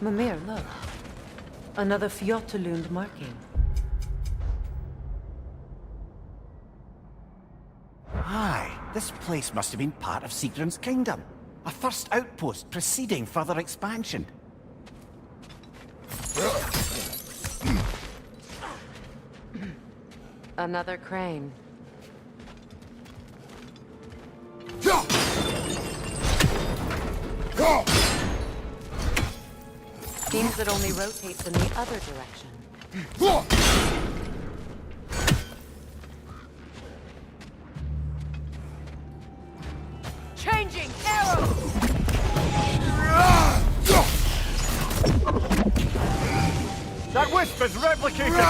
Mimir, look. Another Fjotalund marking. Aye, this place must have been part of Sigrun's kingdom. A first outpost preceding further expansion. Another crane. Seems it only rotates in the other direction. Changing arrows! That wisp is replicated!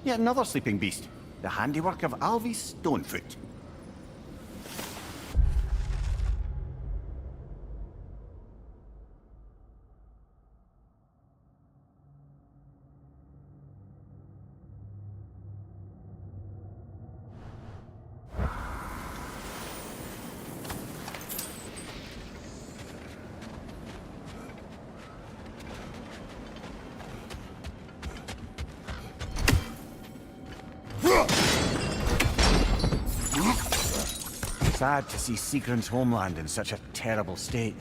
Yet another sleeping beast. The handiwork of Alvis Stonefoot. Sad to see Sigrun's homeland in such a terrible state.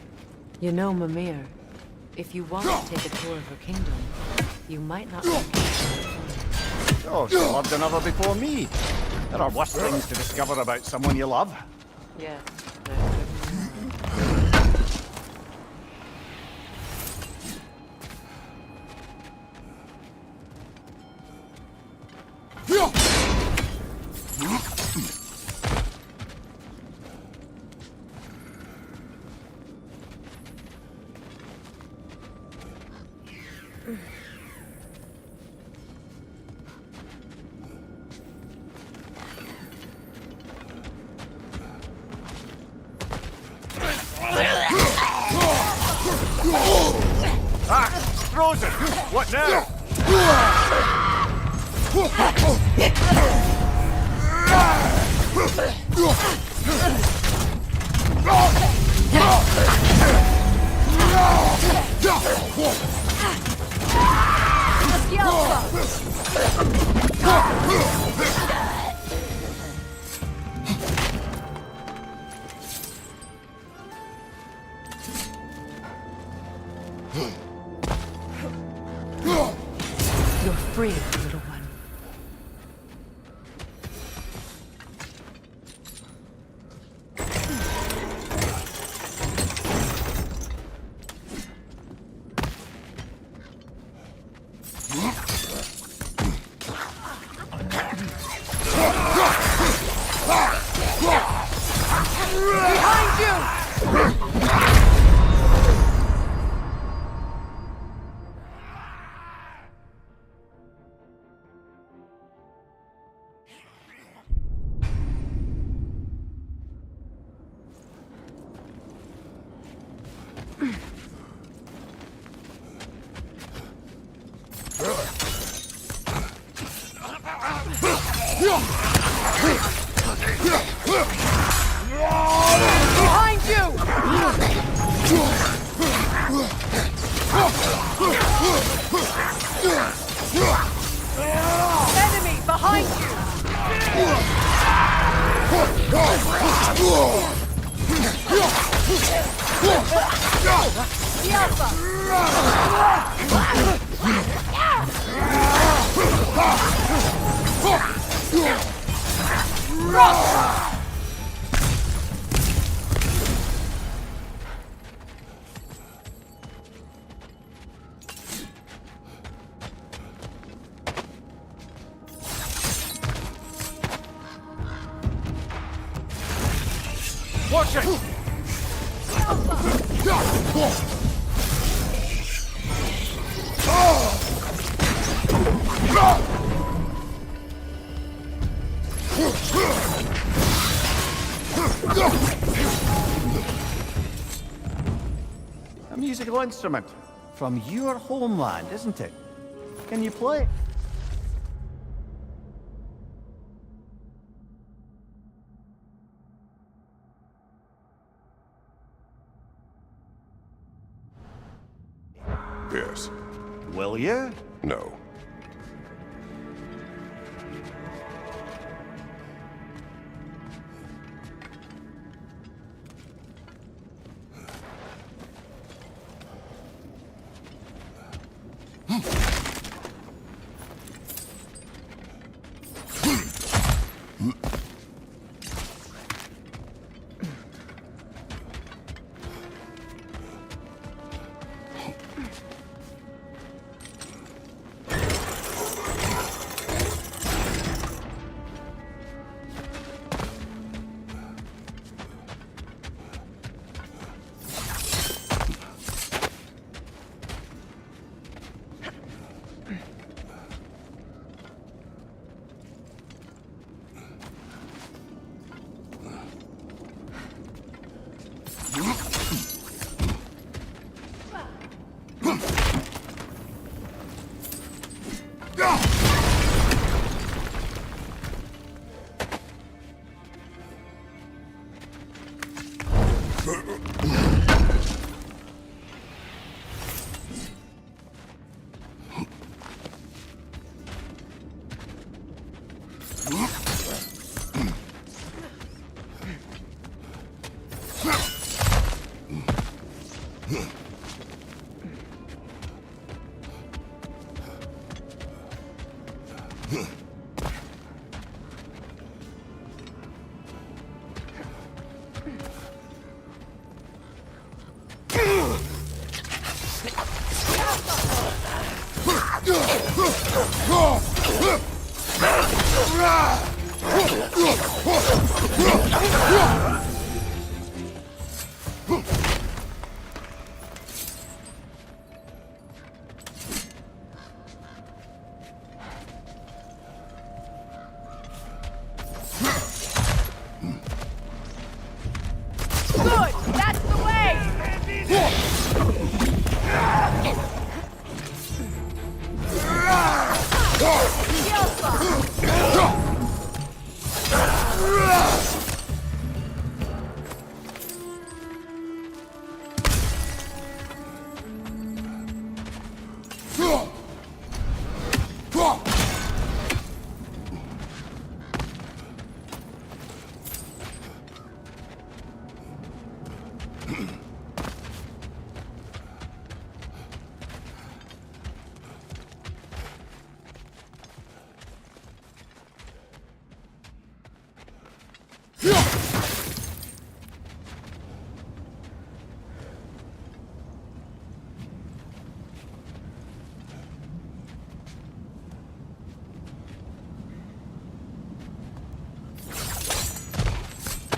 You know, Mimir, if you want to take a tour of her kingdom, you might not like it. Oh, she loved another before me. There are worse things to discover about someone you love. Yes. Ah! Frozen! What now? You're free, little one. Behind you! Behind you! Enemy behind you! The Watch it! A musical instrument from your homeland, isn't it? Can you play? Yes. Will you? No.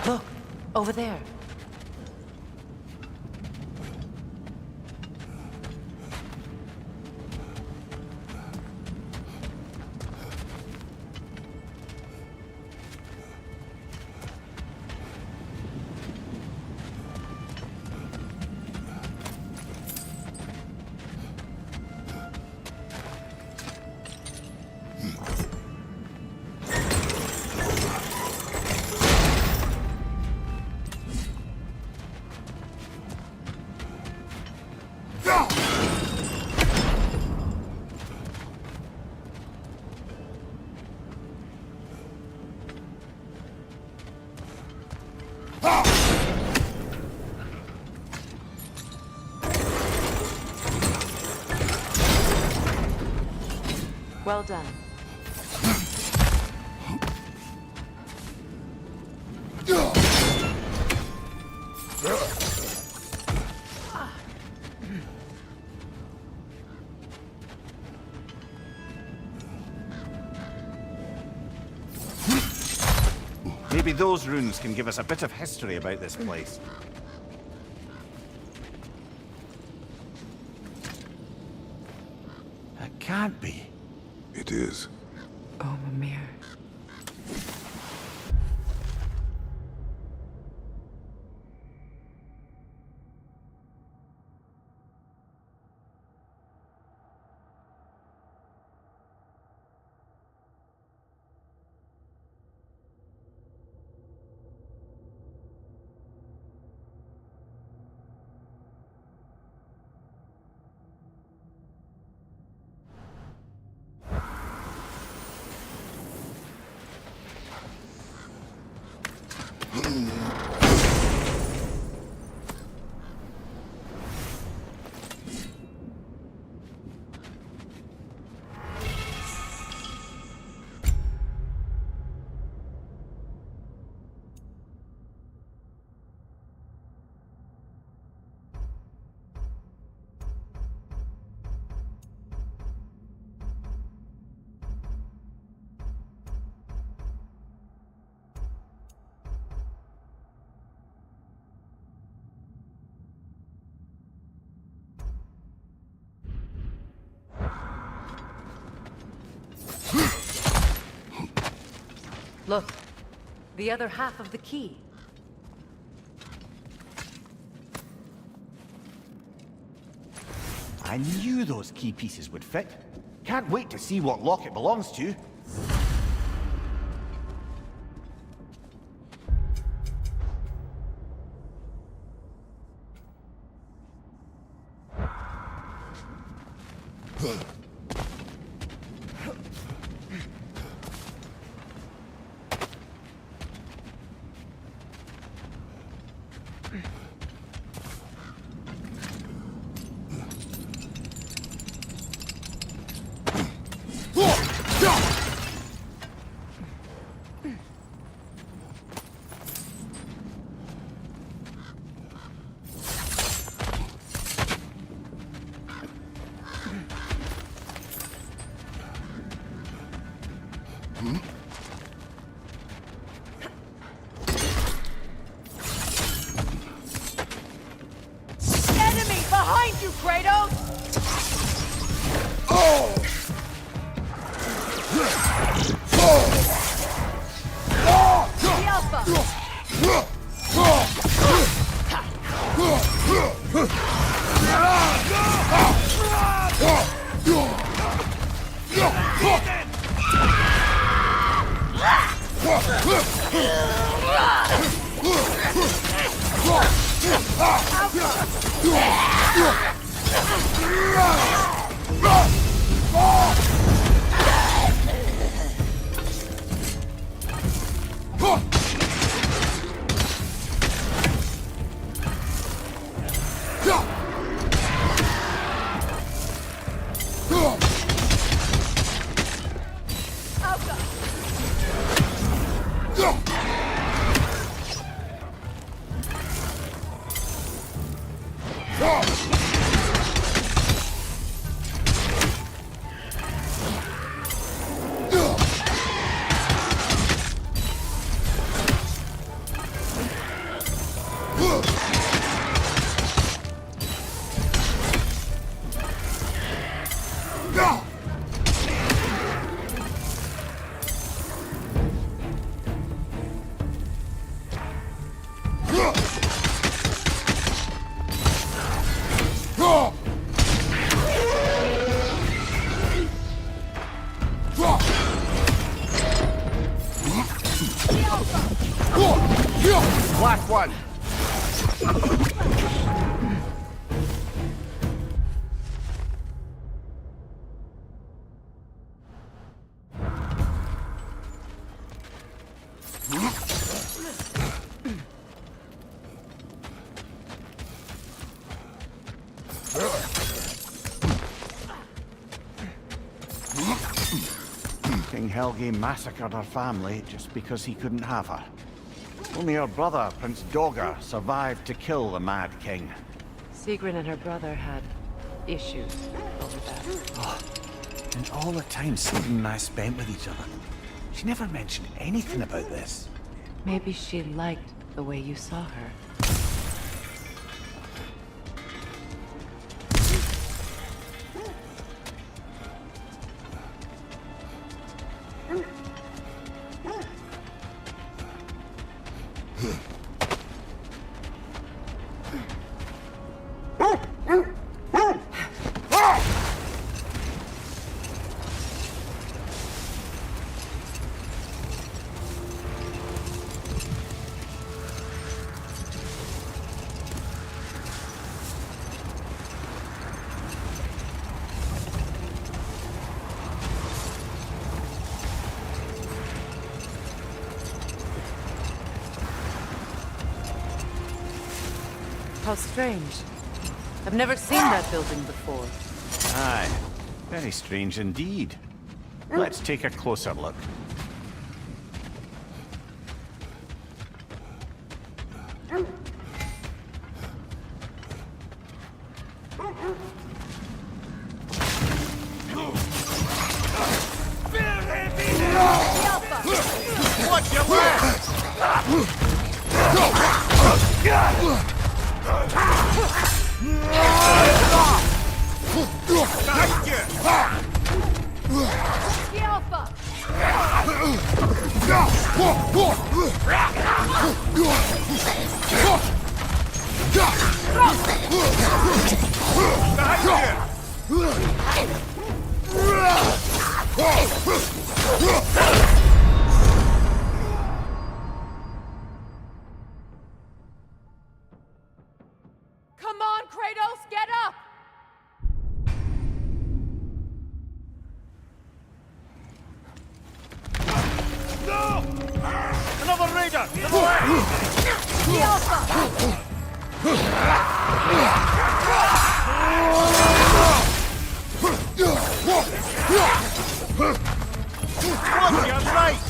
Look, over there. Well done. Maybe those runes can give us a bit of history about this place. can't be. It is. Oh, Mimir. Look, the other half of the key. I knew those key pieces would fit. Can't wait to see what lock it belongs to. Enemy behind you, Kratos! The Alpha! Last one. King Helge massacred her family just because he couldn't have her. Only her brother, Prince Dogger, survived to kill the Mad King. Sigrun and her brother had issues over that. And all the time Sigrun and I spent with each other. She never mentioned anything about this. Maybe she liked the way you saw her. How strange. I've never seen that building before. Aye, very strange indeed. Let's take a closer look. Watch your left! Behind you! The Alpha! Behind Come on, Kratos, get up! you! No! Another raider! To the left! The Alpha! Watch your right!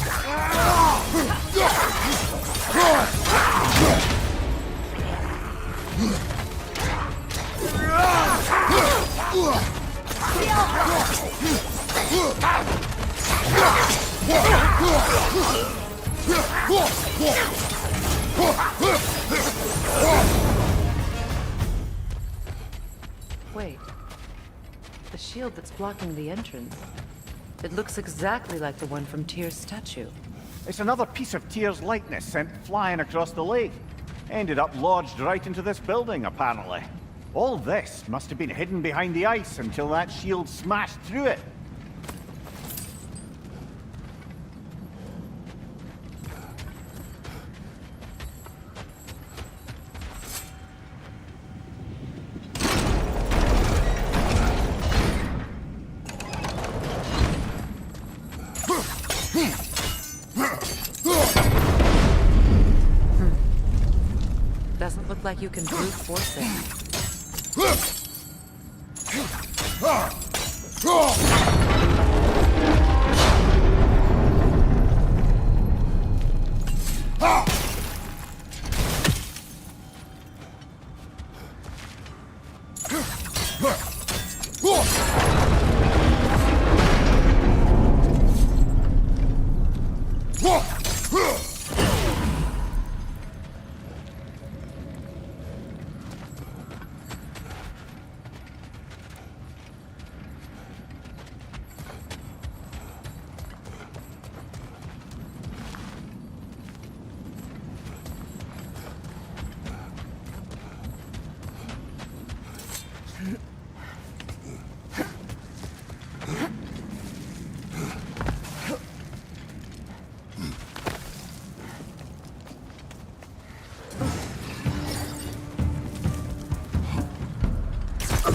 Wait. The shield that's blocking the entrance. It looks exactly like the one from Tyr's statue. It's another piece of Tyr's likeness sent flying across the lake. Ended up lodged right into this building, apparently. All this must have been hidden behind the ice until that shield smashed through it. Doesn't look like you can brute force it.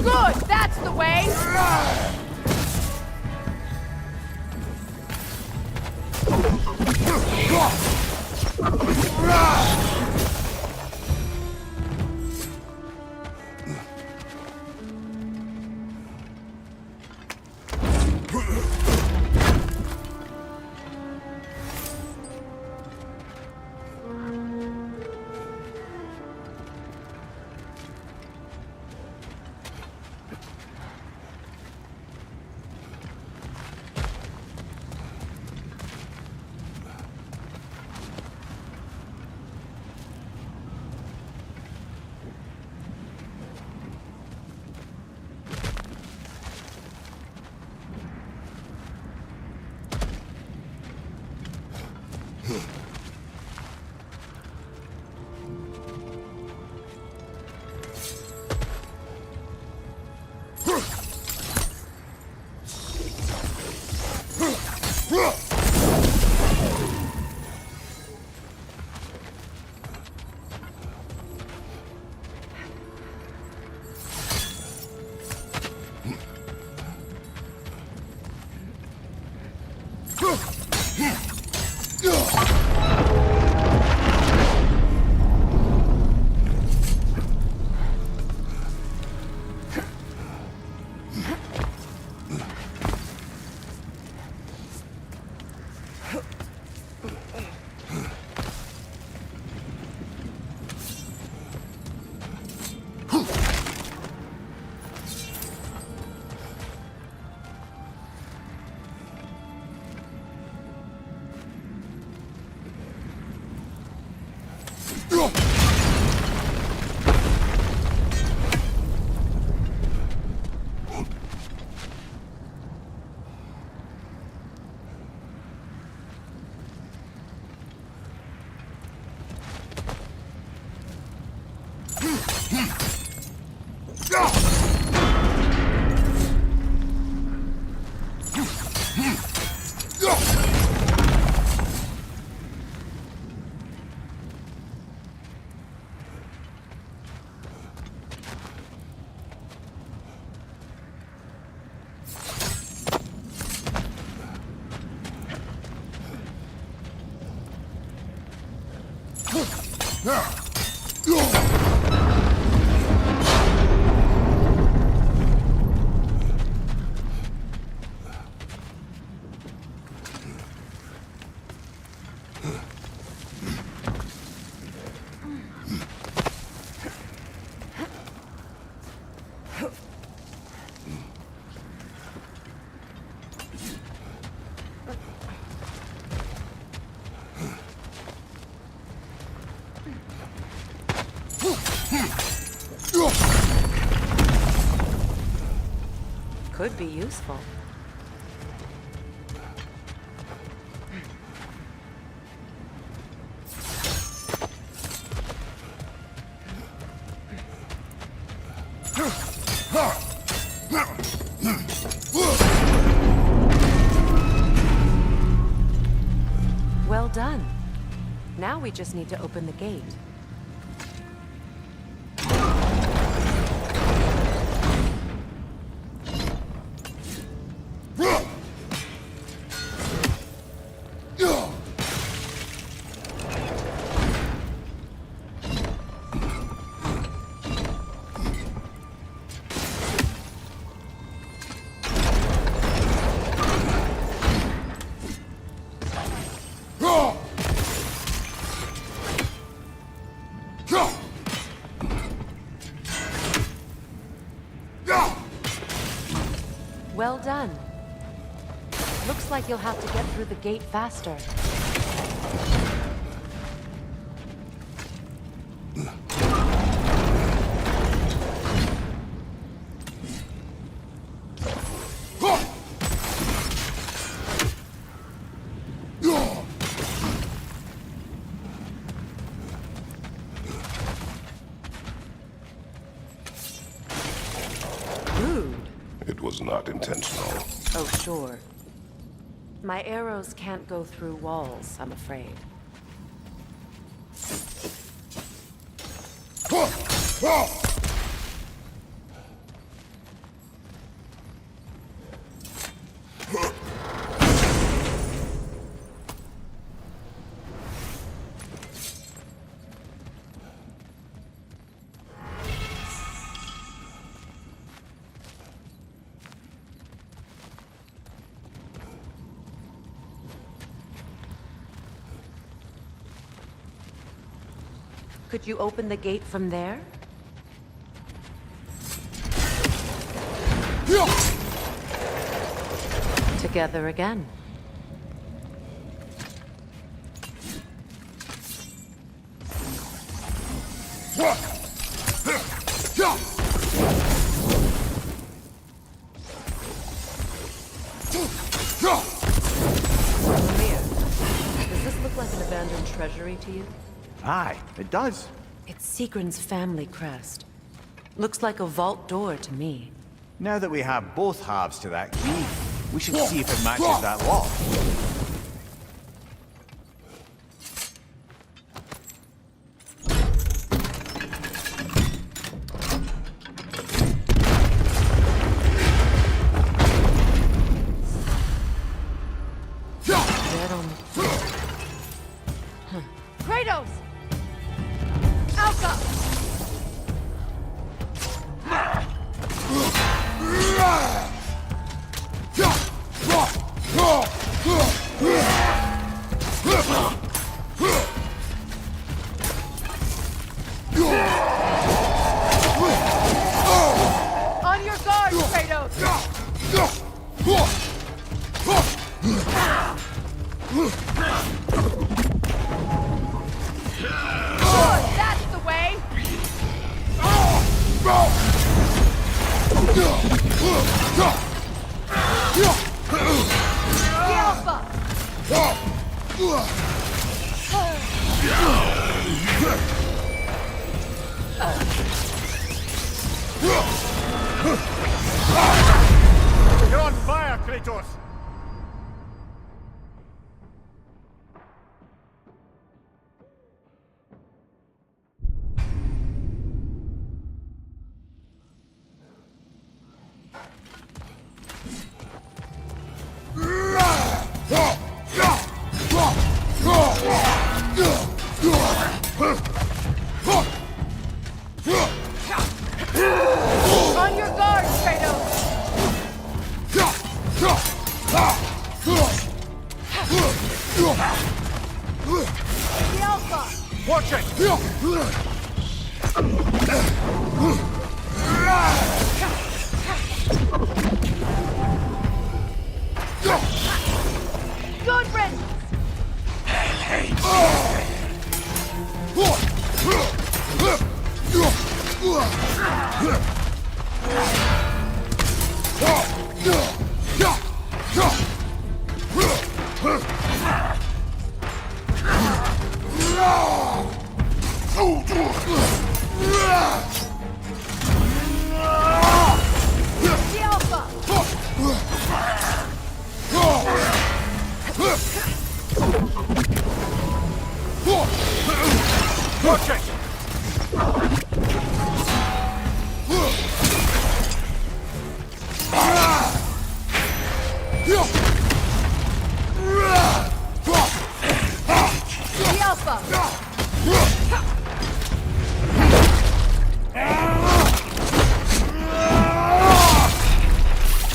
Good, that's the way! Could be useful. Well done. Now we just need to open the gate. Well done. Looks like you'll have to get through the gate faster. Rude. It was not intentional. Oh, sure. My arrows can't go through walls, I'm afraid. Could you open the gate from there? Together again. Amir, does this look like an abandoned treasury to you? Aye, it does. It's Seagrin's family crest. Looks like a vault door to me. Now that we have both halves to that key, we should see if it matches that lock. Dead on the floor. Kratos! Alpha! On your guard, Kratos! Good, that's the way! The Alpha! You're on fire, Kratos! The Alpha! Watch it! Good riddance! The Alpha! Watch it! The Alpha!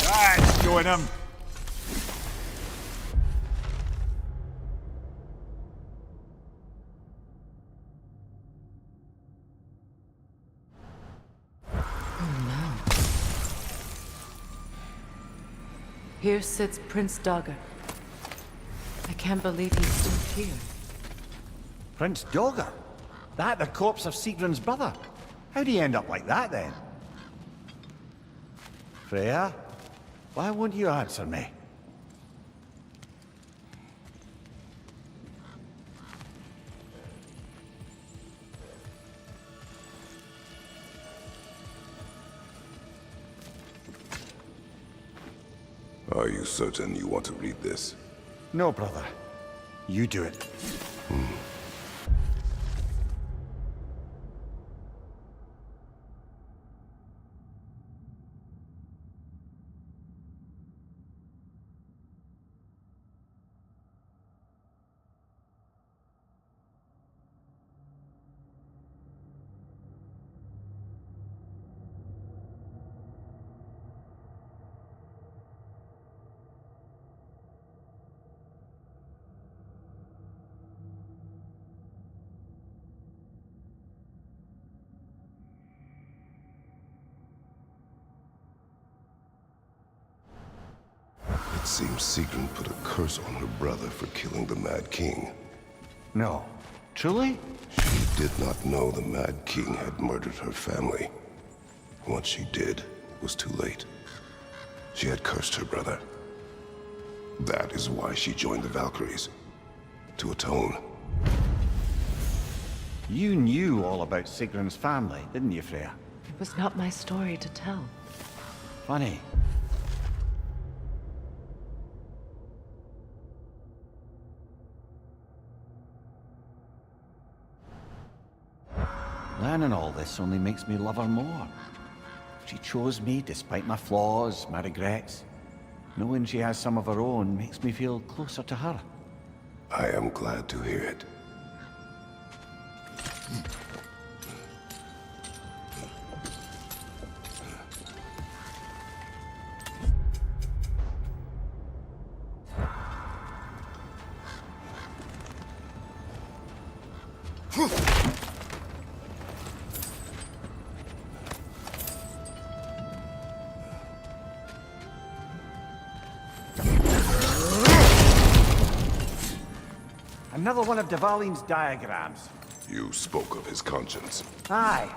That's showing him. Here sits Prince Dogger. I can't believe he's still here. Prince Dogger? That the corpse of Sigrun's brother? How'd he end up like that, then? Freya? Why won't you answer me? Are you certain you want to read this? No, brother. You do it. It seems Sigrun put a curse on her brother for killing the Mad King. No. Truly? She did not know the Mad King had murdered her family. Once she did, it was too late. She had cursed her brother. That is why she joined the Valkyries. To atone. You knew all about Sigrun's family, didn't you, Freya? It was not my story to tell. Funny. Learning all this only makes me love her more. She chose me despite my flaws, my regrets. Knowing she has some of her own makes me feel closer to her. I am glad to hear it. Another one of Dvalin's diagrams. You spoke of his conscience. Aye.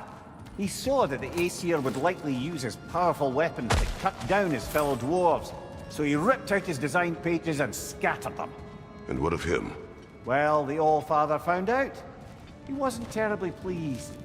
He saw that the Aesir would likely use his powerful weapons to cut down his fellow dwarves, so he ripped out his design pages and scattered them. And what of him? Well, the All-Father found out. He wasn't terribly pleased.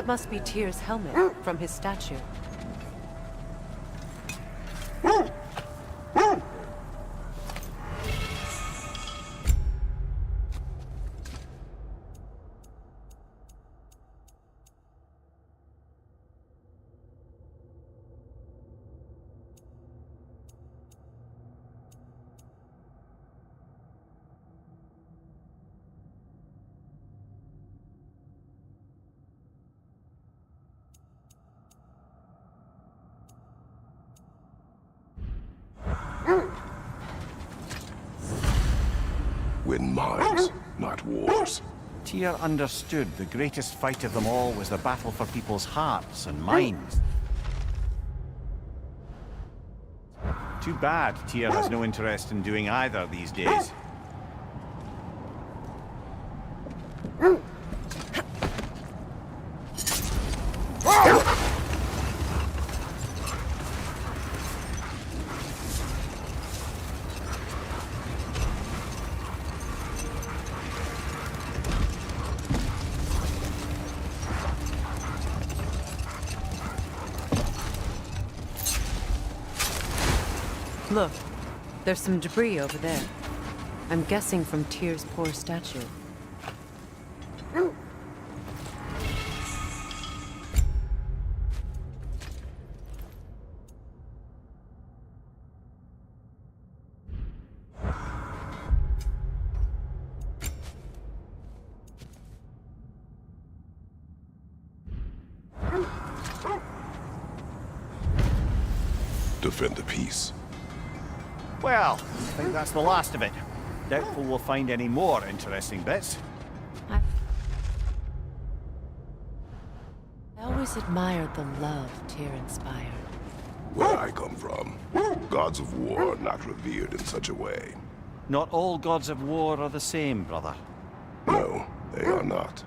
That must be Tyr's helmet from his statue. Win minds, not wars. Tyr understood the greatest fight of them all was the battle for people's hearts and minds. Too bad Tyr has no interest in doing either these days. Look, there's some debris over there. I'm guessing from Tyr's poor statue. Defend the peace. Well, I think that's the last of it. Doubtful we'll find any more interesting bits. I always admired the love Tyr inspired. Where I come from, gods of war are not revered in such a way. Not all gods of war are the same, brother. No, they are not.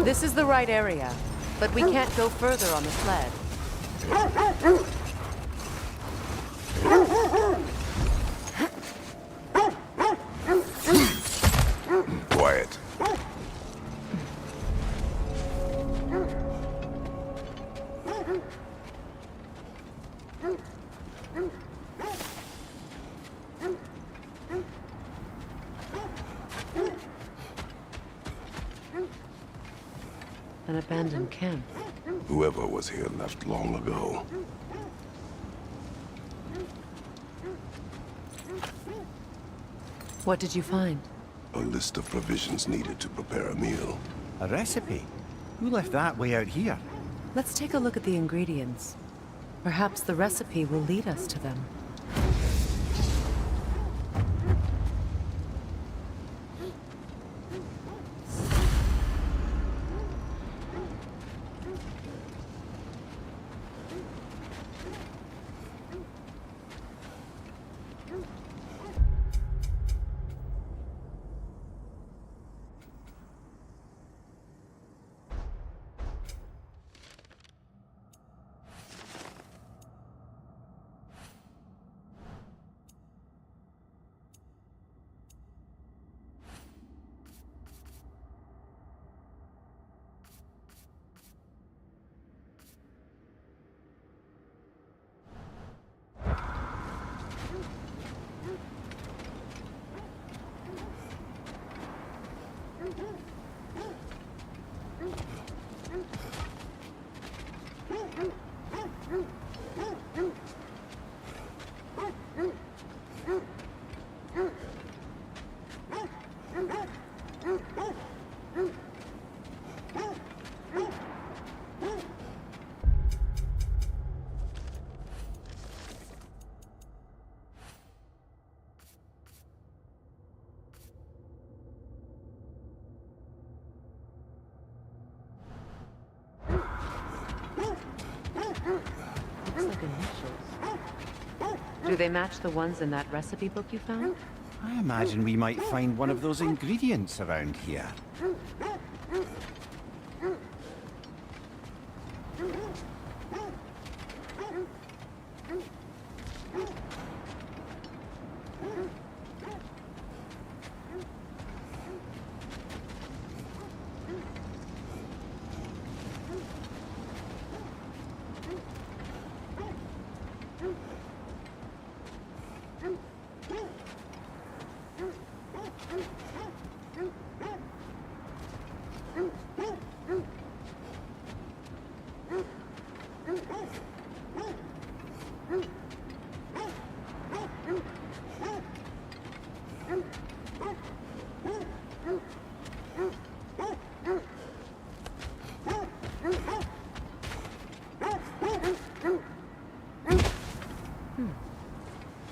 This is the right area, but we can't go further on the sled. Quiet. An abandoned camp. Whoever was here left long ago. What did you find? A list of provisions needed to prepare a meal. A recipe? Who left that way out here? Let's take a look at the ingredients. Perhaps the recipe will lead us to them. initials. Do they match the ones in that recipe book you found? I imagine we might find one of those ingredients around here.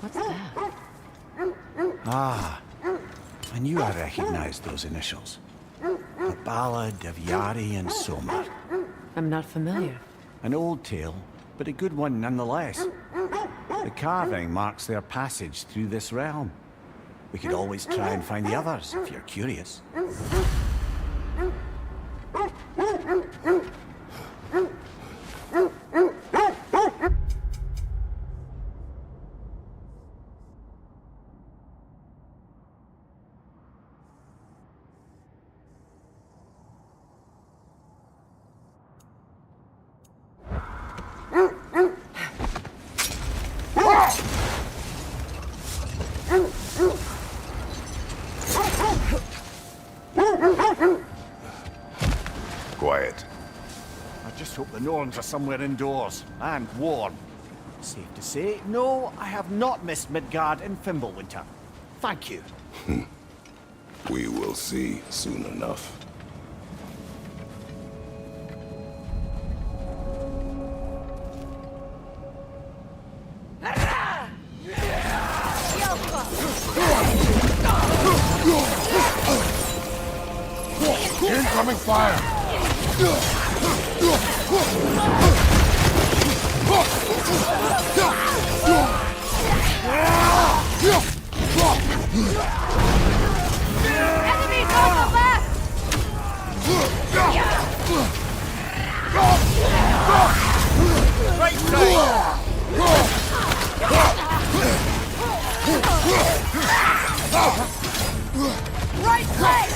What's that? Ah, I knew I recognized those initials. The Ballad of Yari and Soma. I'm not familiar. An old tale, but a good one nonetheless. The carving marks their passage through this realm. We could always try and find the others, if you're curious. Quiet. I just hope the Norns are somewhere indoors, and warm. Safe to say, no, I have not missed Midgard in Fimbulwinter. Thank you. We will see soon enough. Incoming fire! Enemies on the left! Right side! Right leg!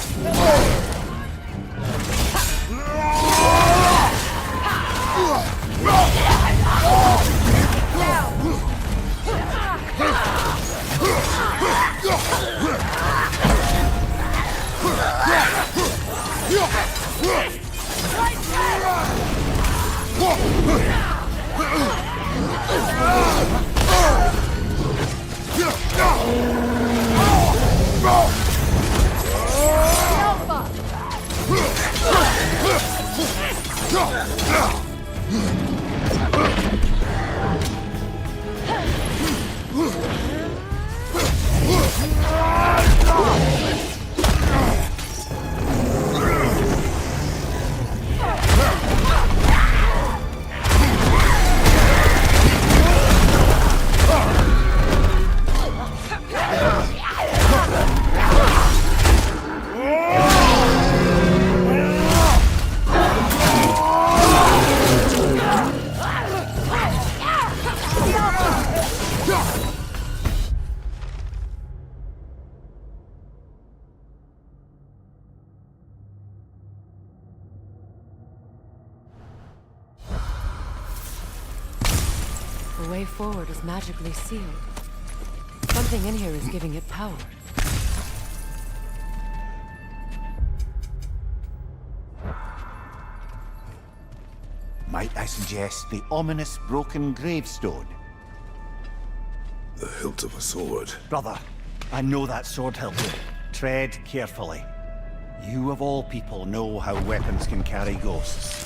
The way forward is magically sealed. Something in here is giving it power. Might I suggest the ominous broken gravestone? The hilt of a sword. Brother, I know that sword hilt. Tread carefully. You of all people know how weapons can carry ghosts.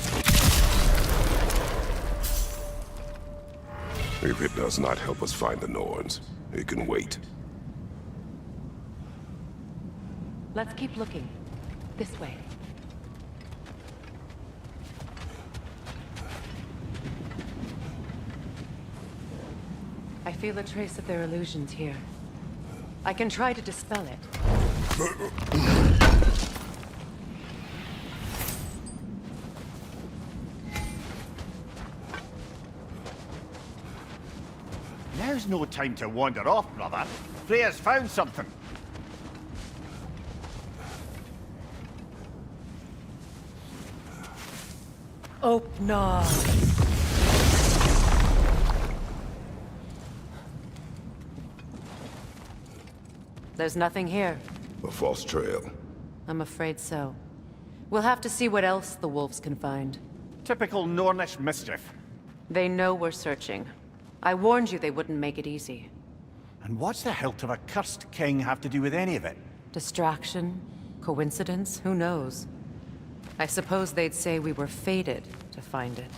If it does not help us find the Norns, it can wait. Let's keep looking. This way. I feel a trace of their illusions here. I can try to dispel it. Now's no time to wander off, brother. Freya's found something. Opener. There's nothing here. A false trail. I'm afraid so. We'll have to see what else the wolves can find. Typical Nornish mischief. They know we're searching. I warned you they wouldn't make it easy. And what's the hilt of a cursed king have to do with any of it? Distraction? Coincidence? Who knows? I suppose they'd say we were fated to find it.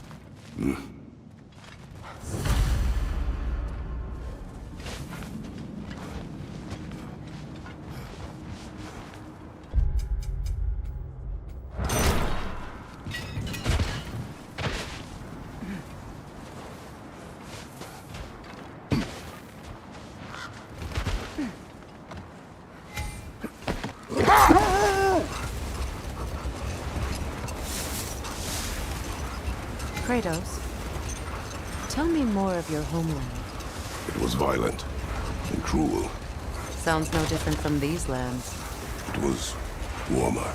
Kratos, tell me more of your homeland. It was violent and cruel. Sounds no different from these lands. It was warmer.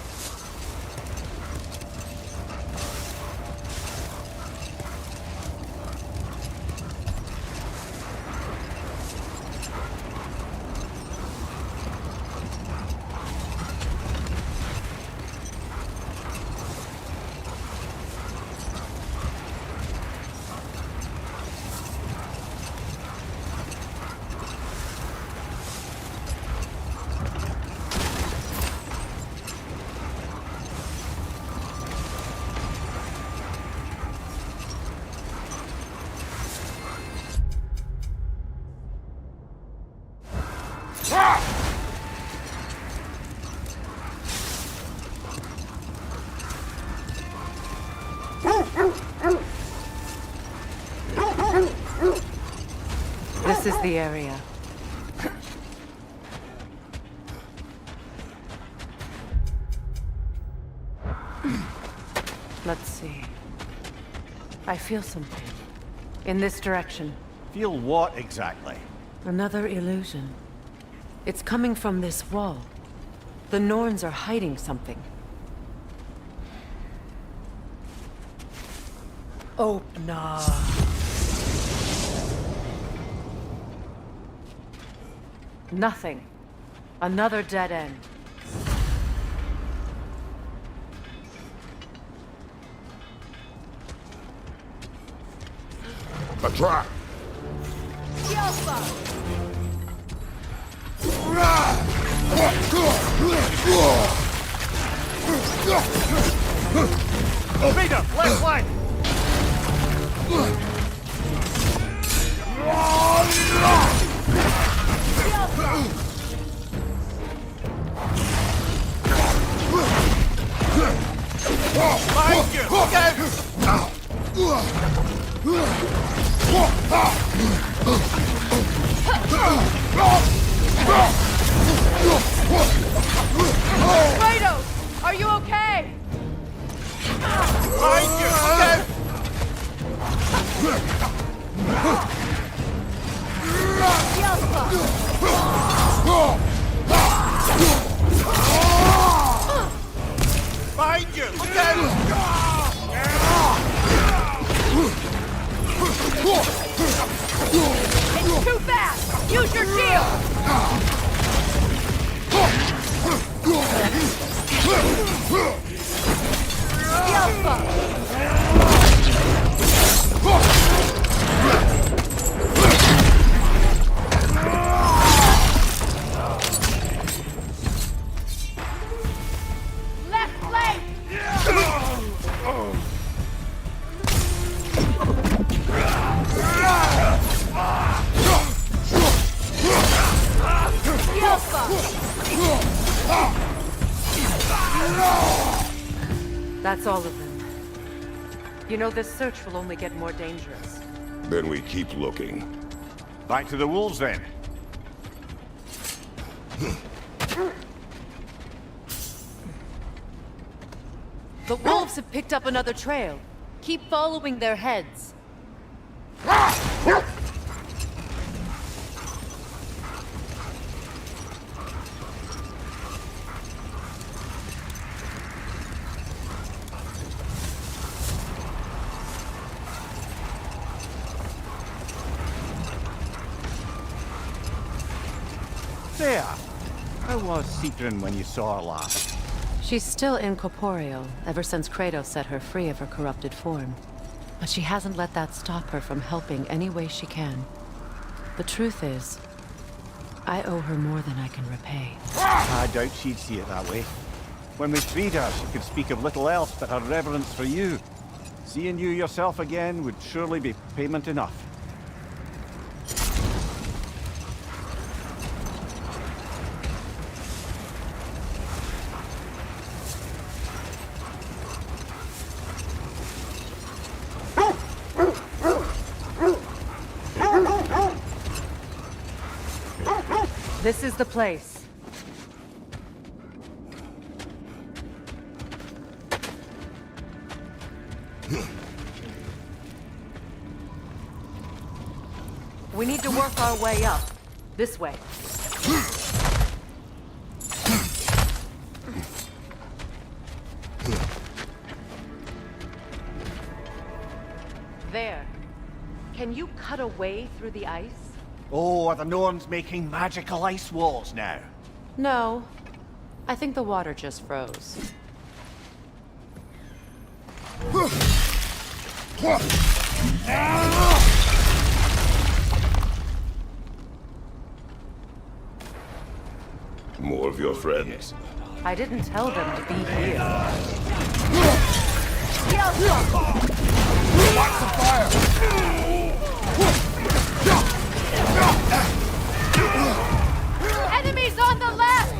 This is the area. Let's see. I feel something. In this direction. Feel what exactly? Another illusion. It's coming from this wall. The Norns are hiding something. Opener. Nothing. Another dead end. A trap! Peter, left flank! Behind you! Look Kratos, are you okay? Behind you! Look Behind you! Look It's too fast! Use your shield! Left flank! That's all of them. You know, this search will only get more dangerous. Then we keep looking. Back to the wolves then. The wolves have picked up another trail. Keep following their heads. There. How was Citrin when you saw her last? She's still incorporeal, ever since Kratos set her free of her corrupted form. But she hasn't let that stop her from helping any way she can. The truth is, I owe her more than I can repay. I doubt she'd see it that way. When we freed her, she could speak of little else but her reverence for you. Seeing you yourself again would surely be payment enough. This is the place. We need to work our way up. This way. There. Can you cut a way through the ice? Oh, are the Norns making magical ice walls now? No. I think the water just froze. More of your friends. I didn't tell them to be here. Watch the fire! Enemies on the left!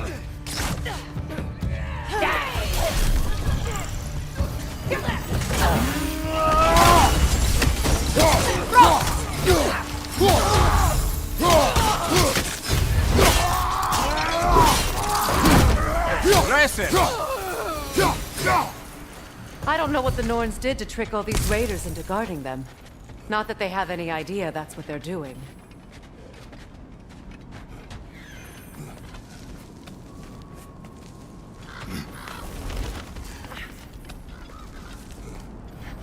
I don't know what the Norns did to trick all these raiders into guarding them. Not that they have any idea that's what they're doing.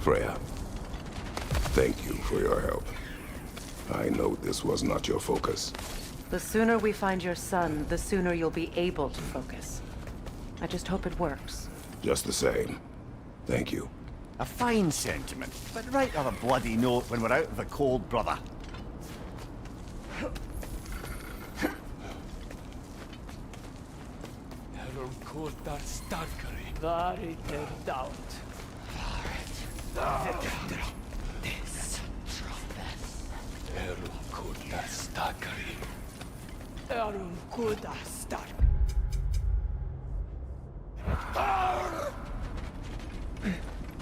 Freya, thank you for your help. I know this was not your focus. The sooner we find your son, the sooner you'll be able to focus. I just hope it works. Just the same, thank you. A fine sentiment, but write on a bloody note when we're out of the cold, brother.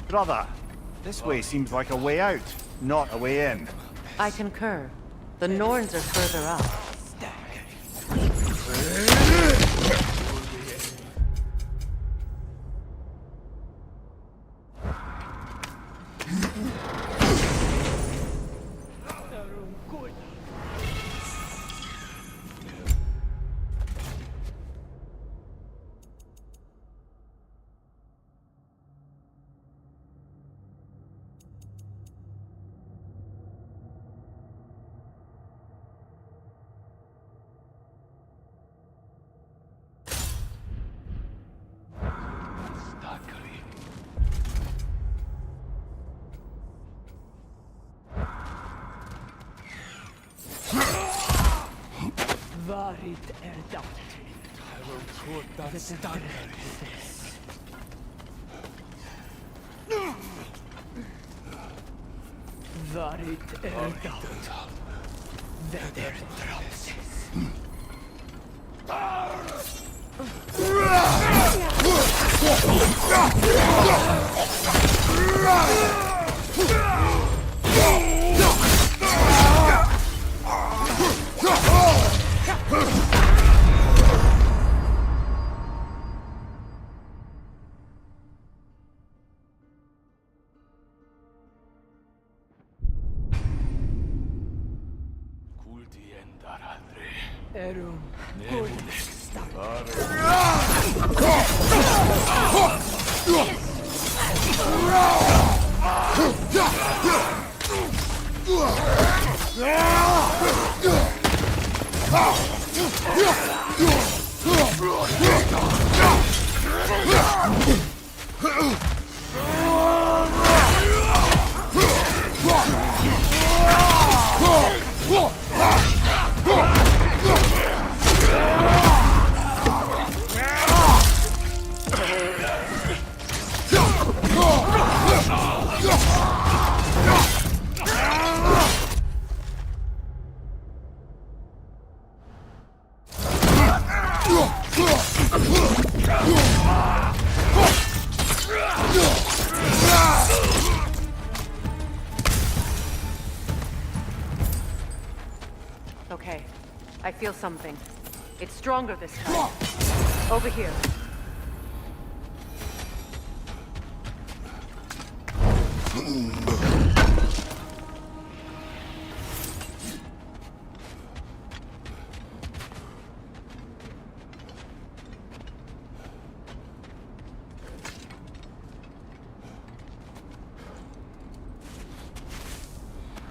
Brother, this way seems like a way out, not a way in. I concur. The Norns are further up. Varit erdat. Varit erdat. Veder trapsis. Erum. Okay, I feel something. It's stronger this time. Over here.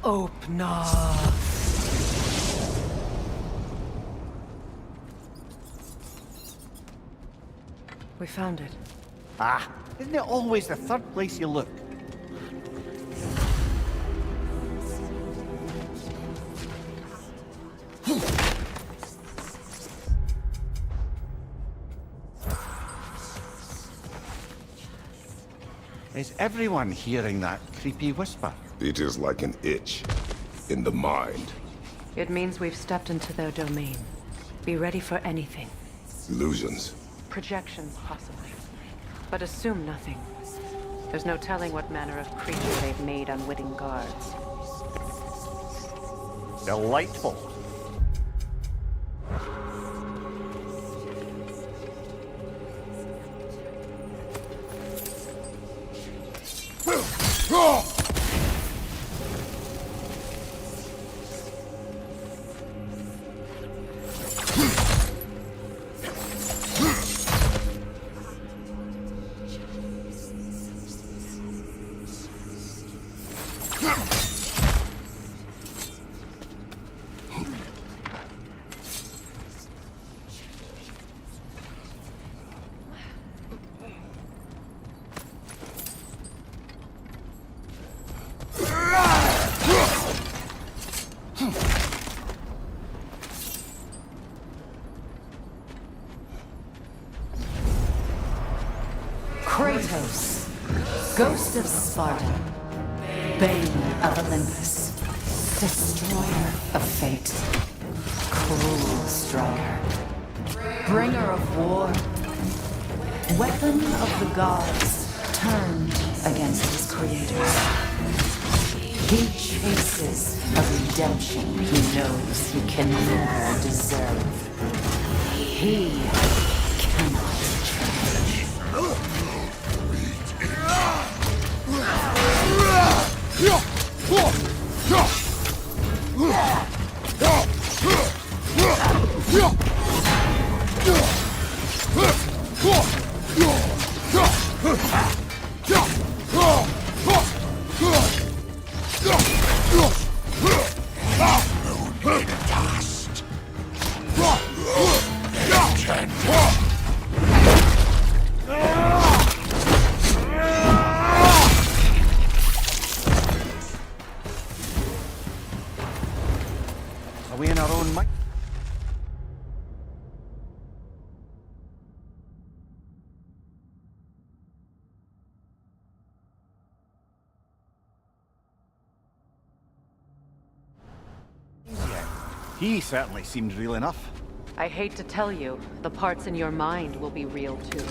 Open up. We found it. Ah, isn't it always the third place you look? Is everyone hearing that creepy whisper? It is like an itch in the mind. It means we've stepped into their domain. Be ready for anything. Illusions. Projections, possibly. But assume nothing. There's no telling what manner of creature they've made unwitting guards. Delightful. Kratos, Ghost of Sparta, Bane of Olympus, Destroyer of Fate, Cruel Striker, Bringer of War, Weapon of the Gods, turned against his creators. He chases a redemption he knows he can never deserve. He cannot change. Are we in our own mind? He certainly seemed real enough. I hate to tell you, the parts in your mind will be real too.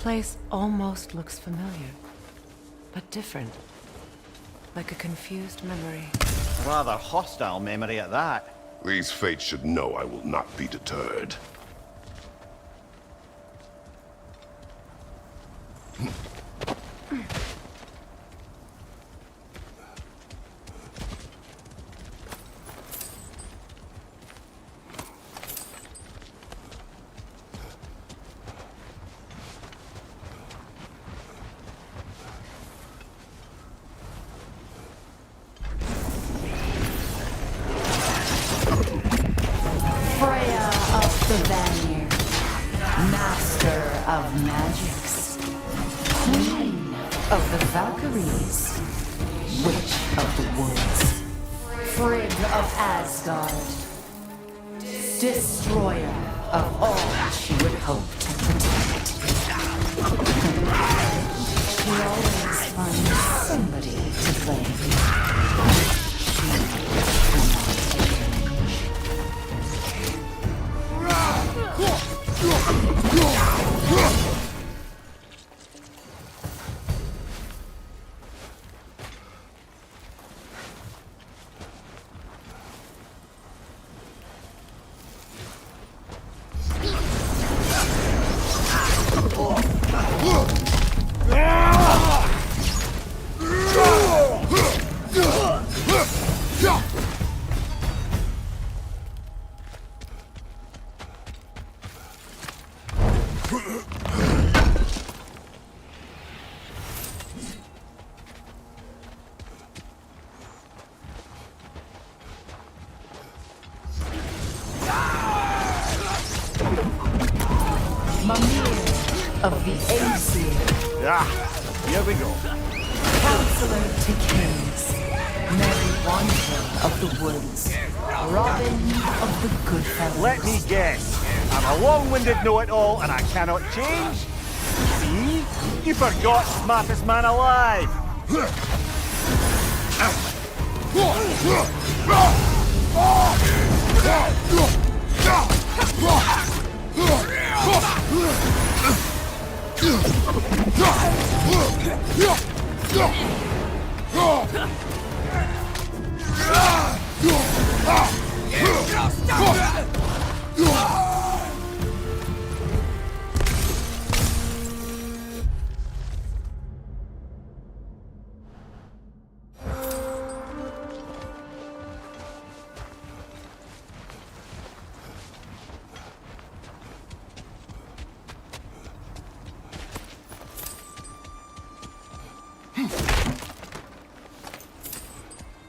place almost looks familiar, but different. Like a confused memory. A rather hostile memory at that. These fates should know I will not be deterred. Freya of the Vanir, master of magics, queen of the Valkyries, witch of the woods, Frigg of Asgard, destroyer of all she would hope to protect. She always finds somebody to blame. Of the Aesir, Ah, here we go. Counselor to Kings, Merry Wanderer of the Woods, Robin of the Goodfellas. Let me guess. I'm a long-winded know-it-all and I cannot change? See? You forgot smartest man alive.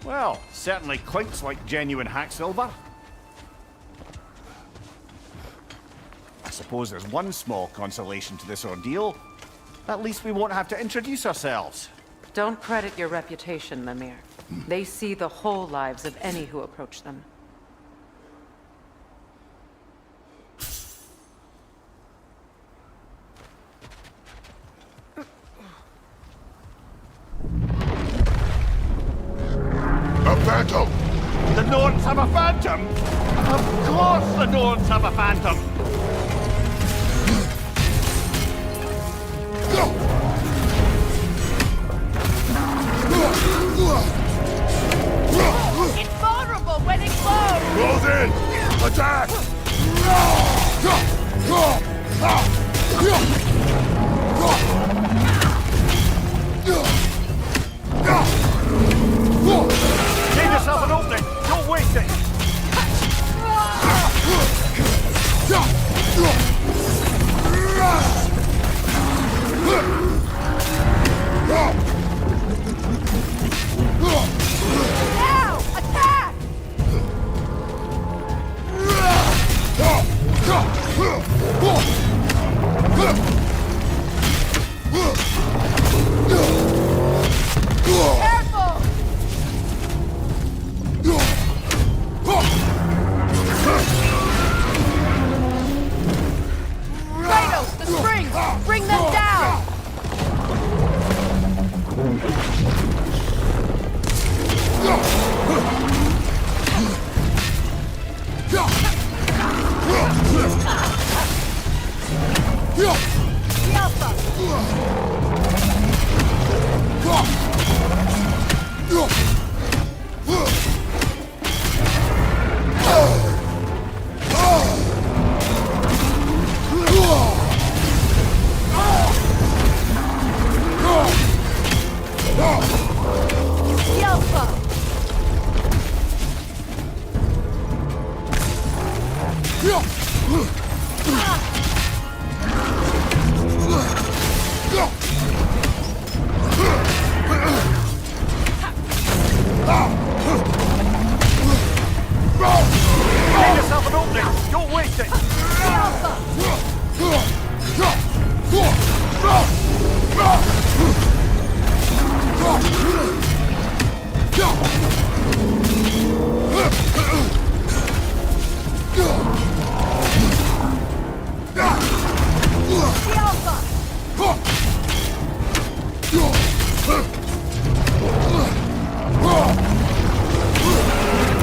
Well, certainly clinks like genuine hack silver. I suppose there's one small consolation to this ordeal. At least we won't have to introduce ourselves. Don't credit your reputation, Mimir. They see the whole lives of any who approach them. A phantom! The Norns have a phantom? Of course the Norns have a phantom! It's vulnerable when it glows! Close in! Attack! Give yourself an opening! Don't waste it! Now! Attack! Careful! Kratos, the springs! Bring them down! The Alpha! Get yourself an opening! Don't waste it!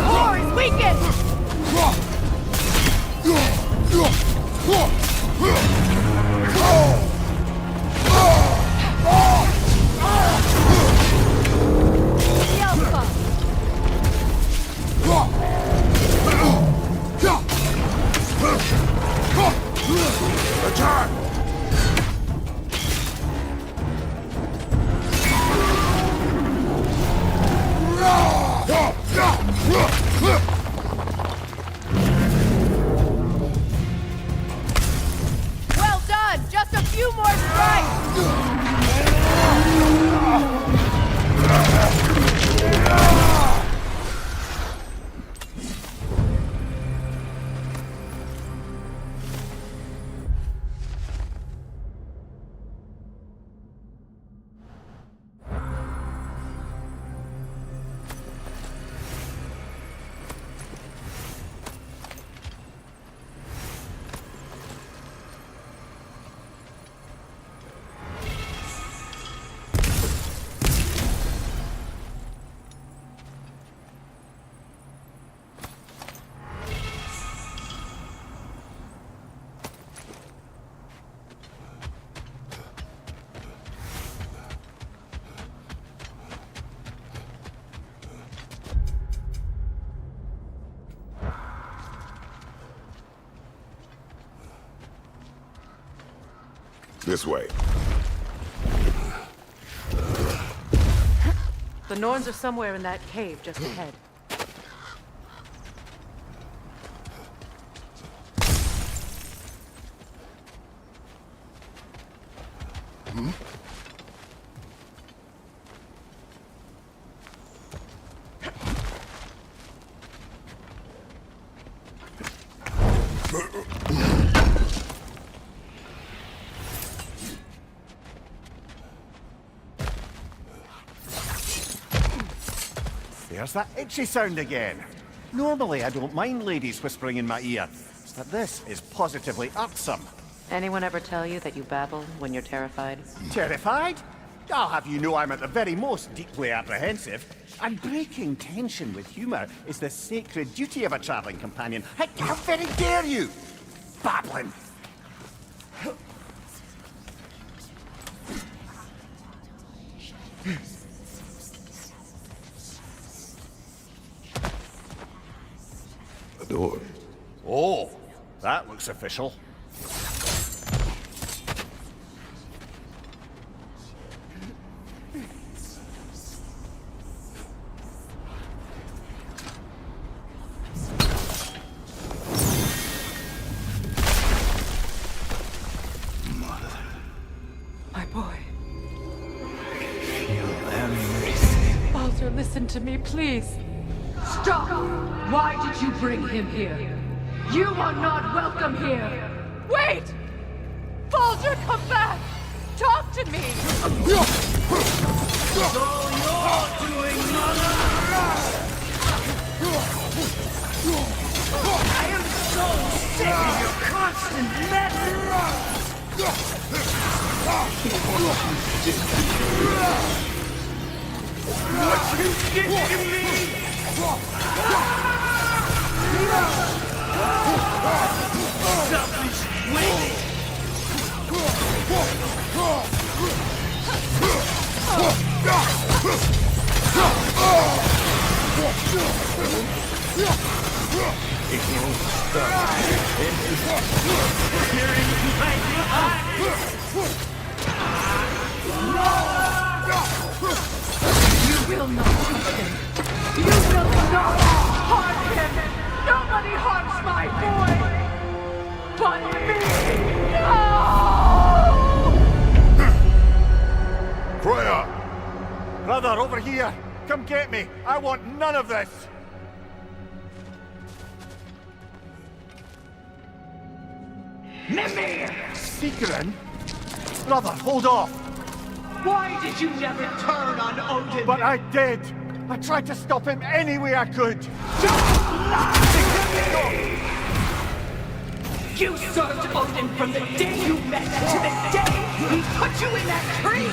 Core is weakened! The Alpha! Attack! Well done! Just a few more strikes! This way. The Norns are somewhere in that cave just ahead. There's that itchy sound again. Normally I don't mind ladies whispering in my ear, but this is positively irksome. Anyone ever tell you that you babble when you're terrified? Terrified? I'll have you know I'm at the very most deeply apprehensive. And breaking tension with humour is the sacred duty of a travelling companion. How very dare you! Babbling! A door. Oh, that looks official. My boy. Feel everything. Baldur, listen to me, please. Stop! Why did you bring him here? You are not welcome here! Wait! Baldur, come back! Talk to me! I am so sick of your constant madness! What you did to me! Selfish witch! You will not touch him. You will not harm him. Nobody harms my boy but me. No! Freya! Brother, over here! Come get me! I want none of this! Mimir! Secret? Brother, hold off! Why did you never turn on Odin? But I did! I tried to stop him any way I could! You served Odin from the day you met to the day he put you in that tree!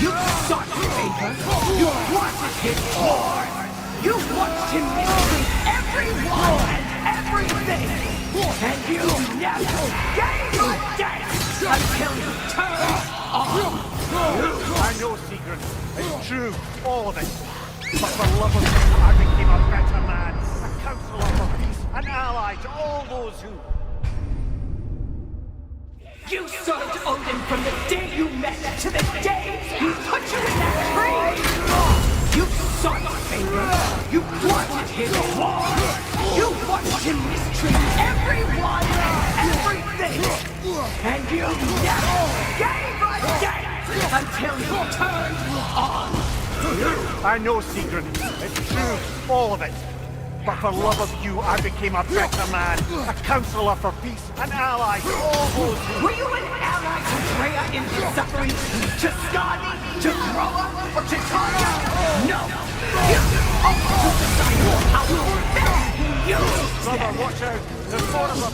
You sought favor! You wanted his war! You watched him mistreat everyone and everything! And you never gave a damn until you turned on! I know, Secret. It's true, all of it. But for love of you, I became a better man, a counselor for peace, an ally to all those who... You served Odin from the day you met to the day he put you in that tree! You sought favor, you wanted his war, you watched him mistreat everyone and everything, and you never gave a damn until you turned on. I know, Secret. It's true, all of it. But for love of you, I became a better man, a counselor for peace, an ally to all those who... Were you an ally to Freya in his suffering? To Skadi? To Groa? Or to Tanya? No! You also decided how to use Brother, them! watch out! There's more of them!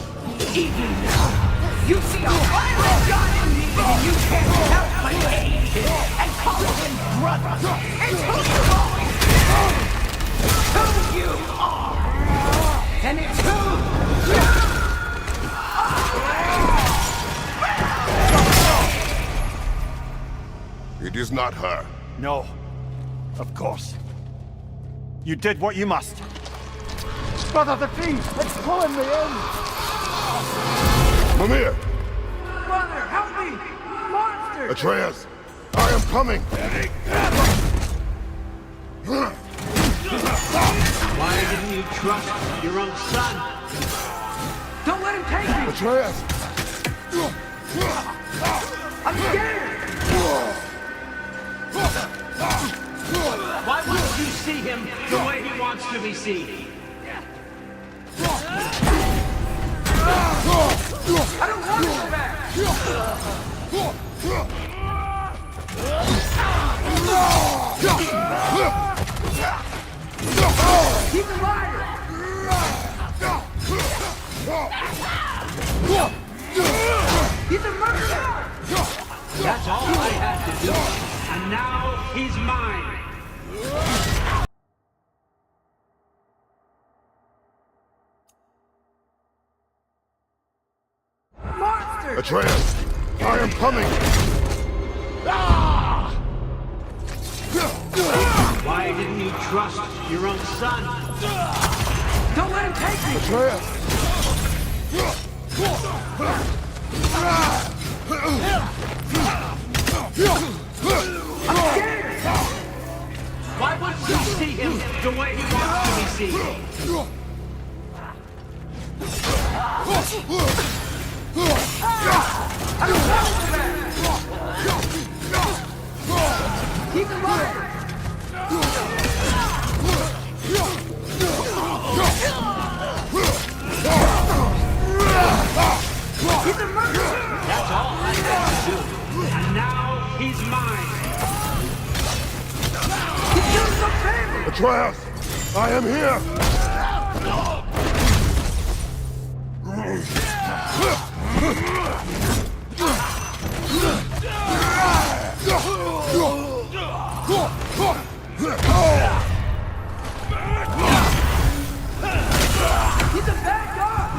Even now, you see a violent god in me and you can't help but hate him and call him brother! It's who you've always been! It's who you are! And it's who you It is not her. No. Of course. You did what you must. Brother, the tree! It's pulling me in! Mimir! Brother, help me! Monster! Atreus! I am coming! Why didn't you trust your own son? Don't let him take me! Atreus! I'm scared! Why wouldn't you see him the way he wants to be seen? I don't want to go back! He's a liar! He's a murderer! That's all I had to do. And now he's mine. Monster! Atreus! I am coming! Why didn't you trust your own son? Don't let him take me! Atreus! I'm scared! Why wouldn't you see him the way he wants to be seen? I don't want that! He's a liar! He's a murderer! That's all I had to do. And now he's mine. He killed some family! Atreus! I am here! He's a bad dog!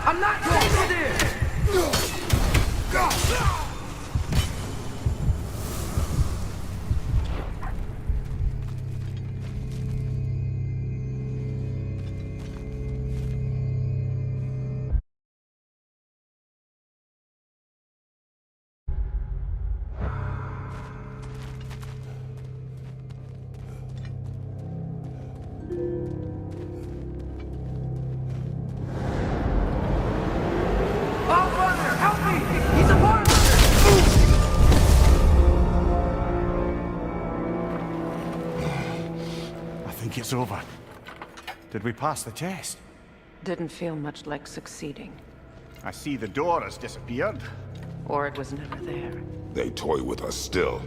I'm not safe there! think it's over. Did we pass the test? Didn't feel much like succeeding. I see the door has disappeared. Or it was never there. They toy with us still.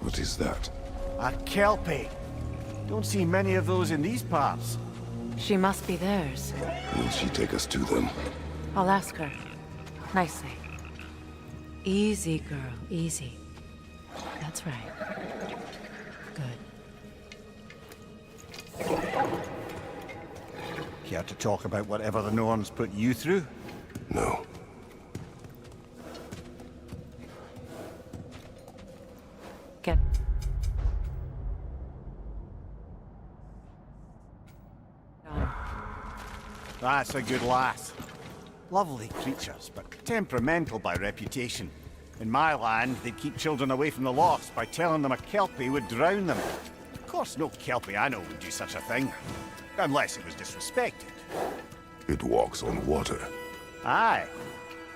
What is that? A Kelpie. Don't see many of those in these parts. She must be theirs. Will she take us to them? I'll ask her. Nicely. Easy, girl. Easy. That's right. Good. Care to talk about whatever the Norns put you through? No. Get... That's a good lass. Lovely creatures, but temperamental by reputation. In my land, they'd keep children away from the lochs by telling them a Kelpie would drown them. Of course, no Kelpie I know would do such a thing. Unless it was disrespected. It walks on water. Aye.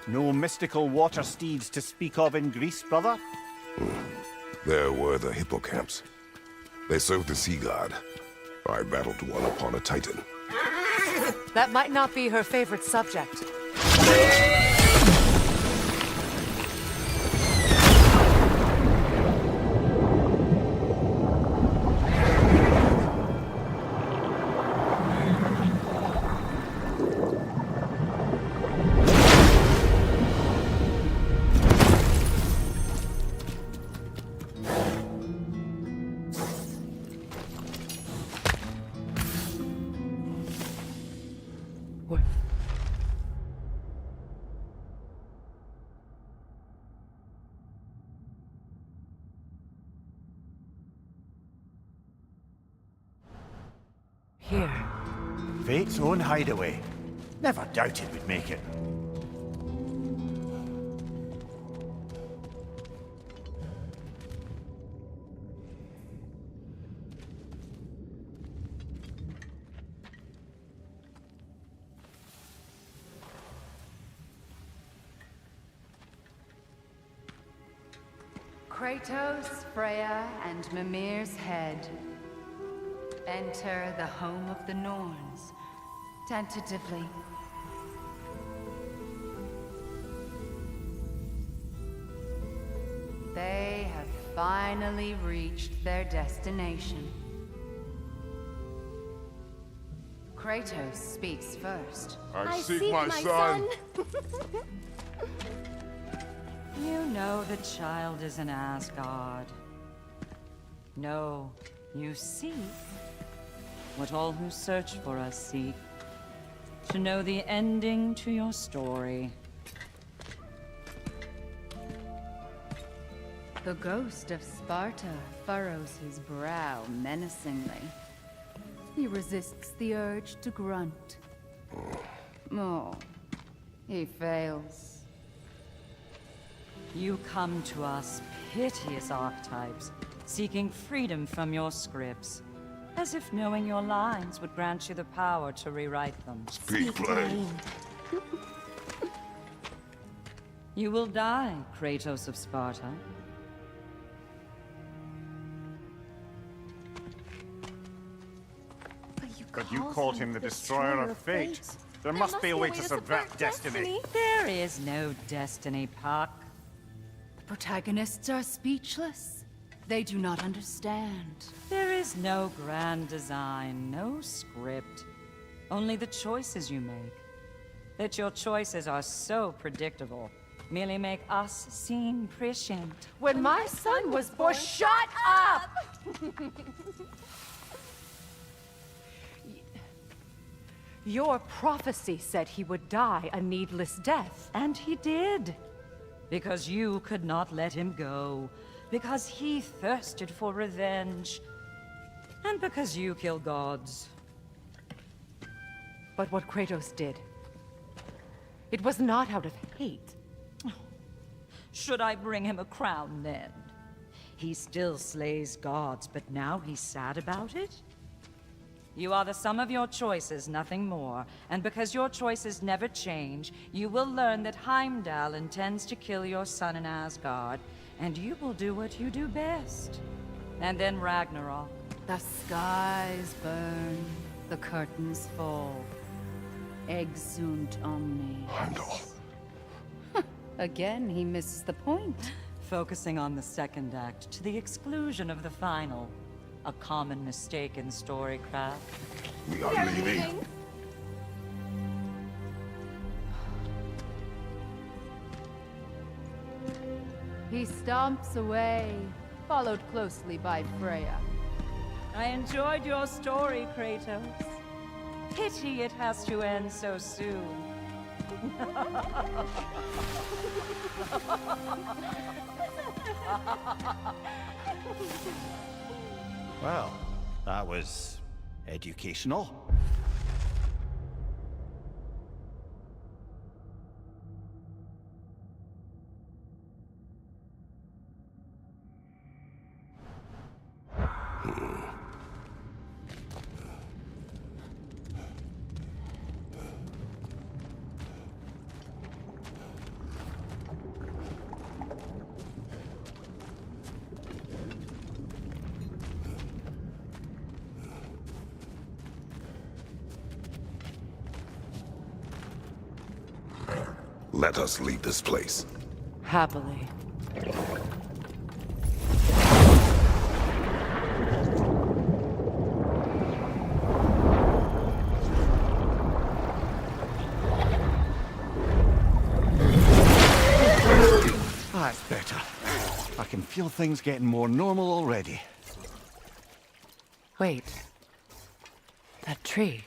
No mystical water steeds to speak of in Greece, brother? There were the hippocamps. They served the sea god. I battled one upon a titan. That might not be her favorite subject. Here. Fate's own hideaway. Never doubted we'd make it. Kratos, Freya, and Mimir's head. Enter the home of the Norns, tentatively. They have finally reached their destination. Kratos speaks first. I seek my son. You know the child is in Asgard. No, you seek what all who search for us seek. To know the ending to your story. The ghost of Sparta furrows his brow menacingly. He resists the urge to grunt. Oh, he fails. You come to us, piteous archetypes, seeking freedom from your scripts. As if knowing your lines would grant you the power to rewrite them. Speak plain. You will die, Kratos of Sparta. But you called him the destroyer of fate. There must be a way to subvert destiny. There is no destiny, Puck. Protagonists are speechless. They do not understand. There is no grand design, no script. Only the choices you make. That your choices are so predictable, merely make us seem prescient. When my son was born... Shut up! Your prophecy said he would die a needless death. And he did. Because you could not let him go. Because he thirsted for revenge. And because you kill gods. But what Kratos did, it was not out of hate. Should I bring him a crown then? He still slays gods, but now he's sad about it? You are the sum of your choices, nothing more. And because your choices never change, you will learn that Heimdall intends to kill your son in Asgard, and you will do what you do best. And then Ragnarok. The skies burn, the curtains fall. Exunt omnes. Heimdall. Again, he misses the point. Focusing on the second act to the exclusion of the final. A common mistake in storycraft. We are leaving. He stomps away, followed closely by Freya. I enjoyed your story, Kratos. Pity it has to end so soon. Well, that was educational. Let us leave this place. Happily. That's better. I can feel things getting more normal already. Wait. That tree.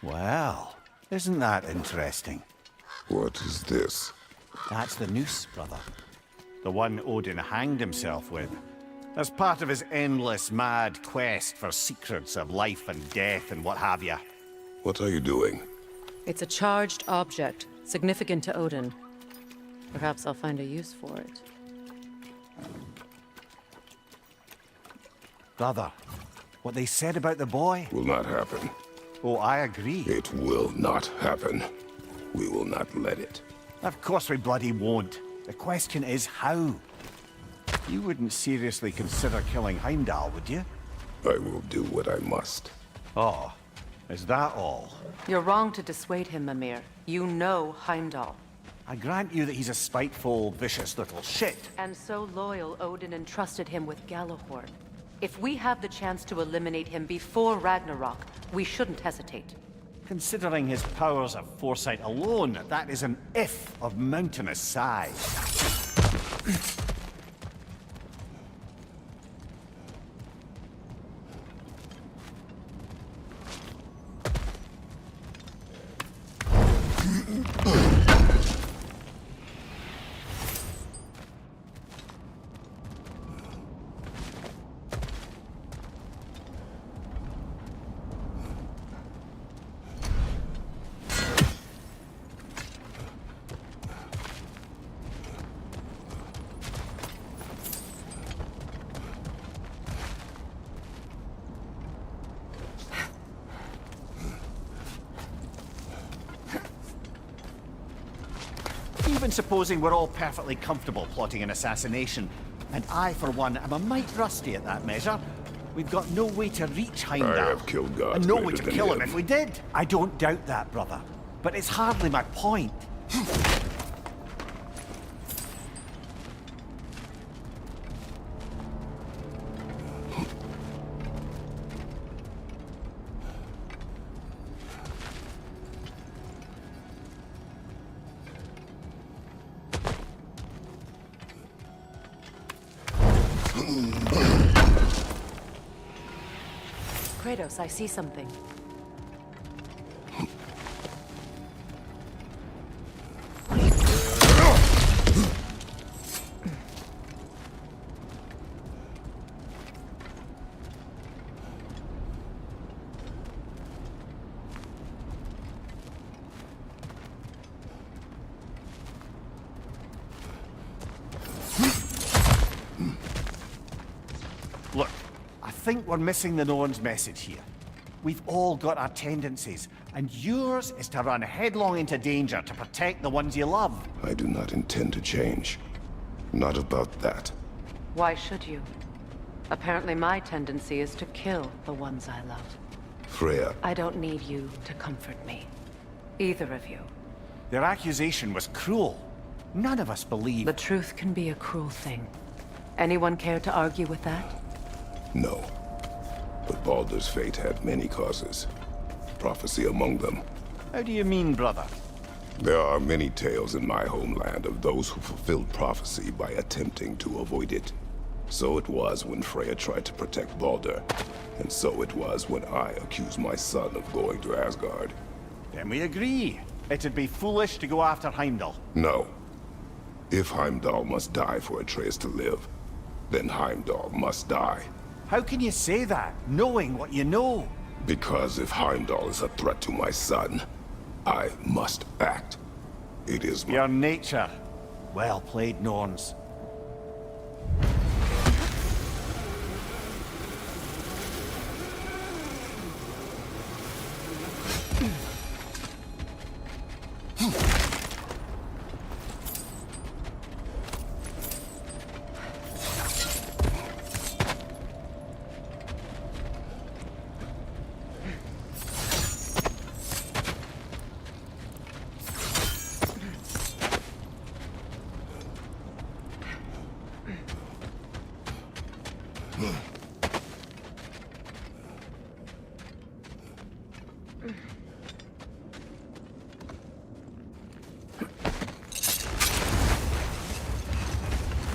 Well, isn't that interesting? What is this? That's the noose, brother. The one Odin hanged himself with. As part of his endless, mad quest for secrets of life and death and what have you. What are you doing? It's a charged object, significant to Odin. Perhaps I'll find a use for it. Brother, what they said about the boy? Will not happen. Oh, I agree. It will not happen. We will not let it. Of course we bloody won't. The question is how. You wouldn't seriously consider killing Heimdall, would you? I will do what I must. Oh, is that all? You're wrong to dissuade him, Mimir. You know Heimdall. I grant you that he's a spiteful, vicious little shit. And so loyal, Odin entrusted him with Gjallarhorn. If we have the chance to eliminate him before Ragnarok, we shouldn't hesitate. Considering his powers of foresight alone, that is an if of mountainous size. Even supposing we're all perfectly comfortable plotting an assassination, and I, for one, am a mite rusty at that measure, we've got no way to reach Heimdall. I have killed gods and no way greater to than kill him him. if we did. I don't doubt that, brother. But it's hardly my point. Kratos, I see something. Look, I think we're missing the Norn's message here. We've all got our tendencies, and yours is to run headlong into danger to protect the ones you love. I do not intend to change. Not about that. Why should you? Apparently my tendency is to kill the ones I love. Freya, I don't need you to comfort me. Either of you. Their accusation was cruel. None of us believe. The truth can be a cruel thing. Anyone care to argue with that? no. But Baldur's fate had many causes. Prophecy among them. How do you mean, brother? There are many tales in my homeland of those who fulfilled prophecy by attempting to avoid it. So it was when Freya tried to protect Baldur. And so it was when I accused my son of going to Asgard. Then we agree. It'd be foolish to go after Heimdall. No. If Heimdall must die for Atreus to live, then Heimdall must die. How can you say that, knowing what you know? Because if Heimdall is a threat to my son, I must act. It is my... Your nature. Well played, Norns.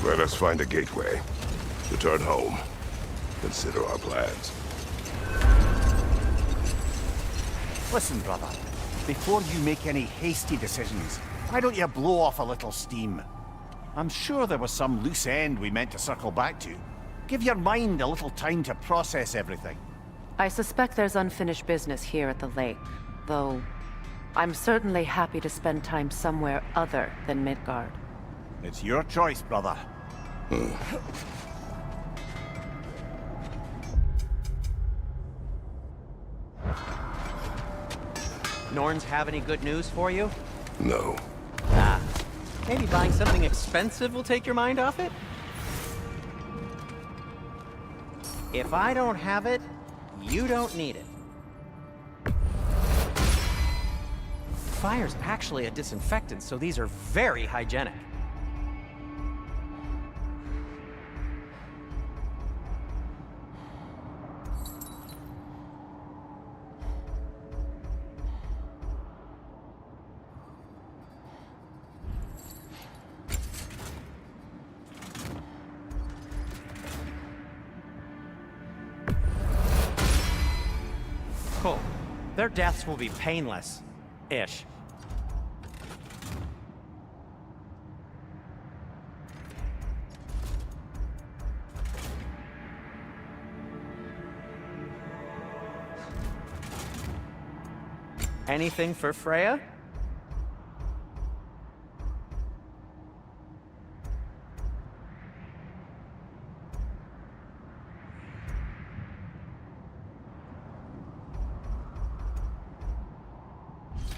Let us find a gateway. Return home. Consider our plans. Listen, brother. Before you make any hasty decisions, why don't you blow off a little steam? I'm sure there was some loose end we meant to circle back to. Give your mind a little time to process everything. I suspect there's unfinished business here at the lake, though I'm certainly happy to spend time somewhere other than Midgard. It's your choice, brother. Norns have any good news for you? No. Ah, maybe buying something expensive will take your mind off it? If I don't have it, you don't need it. Fire's actually a disinfectant, so these are very hygienic. Cool. Their deaths will be painless-ish. Anything for Freya?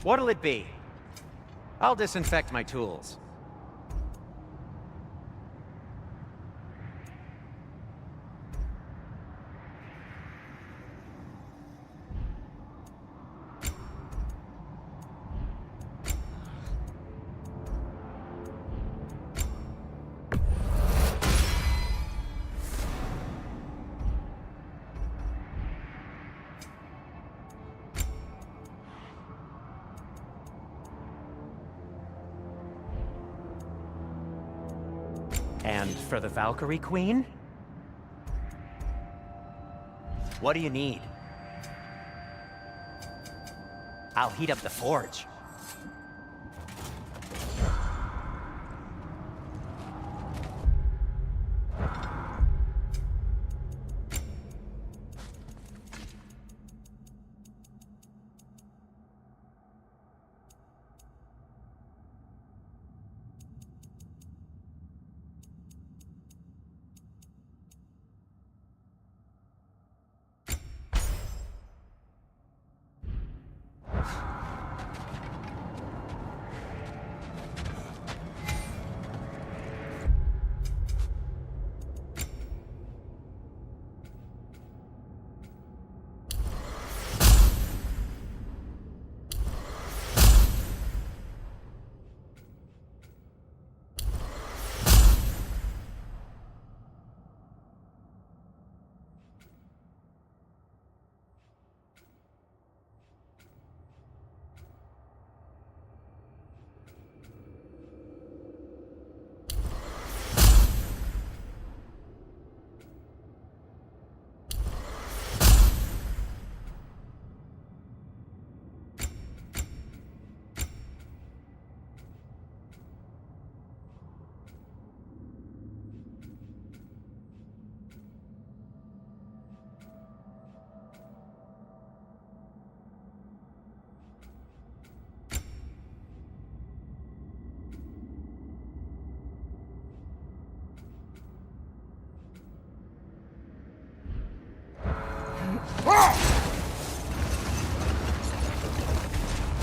What'll it be? I'll disinfect my tools. And for the Valkyrie Queen? What do you need? I'll heat up the forge.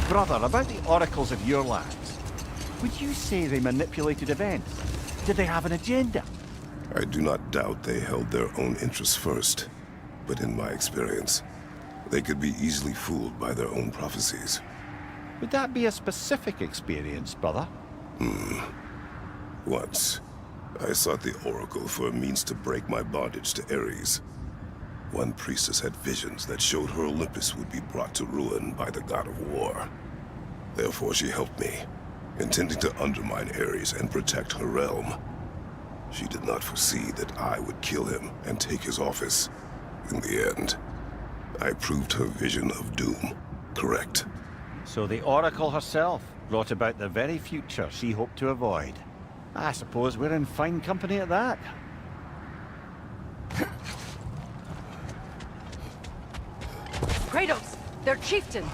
Brother, about the oracles of your lands, would you say they manipulated events? Did they have an agenda? I do not doubt they held their own interests first, but in my experience, they could be easily fooled by their own prophecies. Would that be a specific experience, brother? Once, I sought the Oracle for a means to break my bondage to Ares. One priestess had visions that showed her Olympus would be brought to ruin by the god of war. Therefore she helped me, intending to undermine Ares and protect her realm. She did not foresee that I would kill him and take his office. In the end, I proved her vision of doom correct. So the Oracle herself brought about the very future she hoped to avoid. I suppose we're in fine company at that. Kratos! Their chieftain!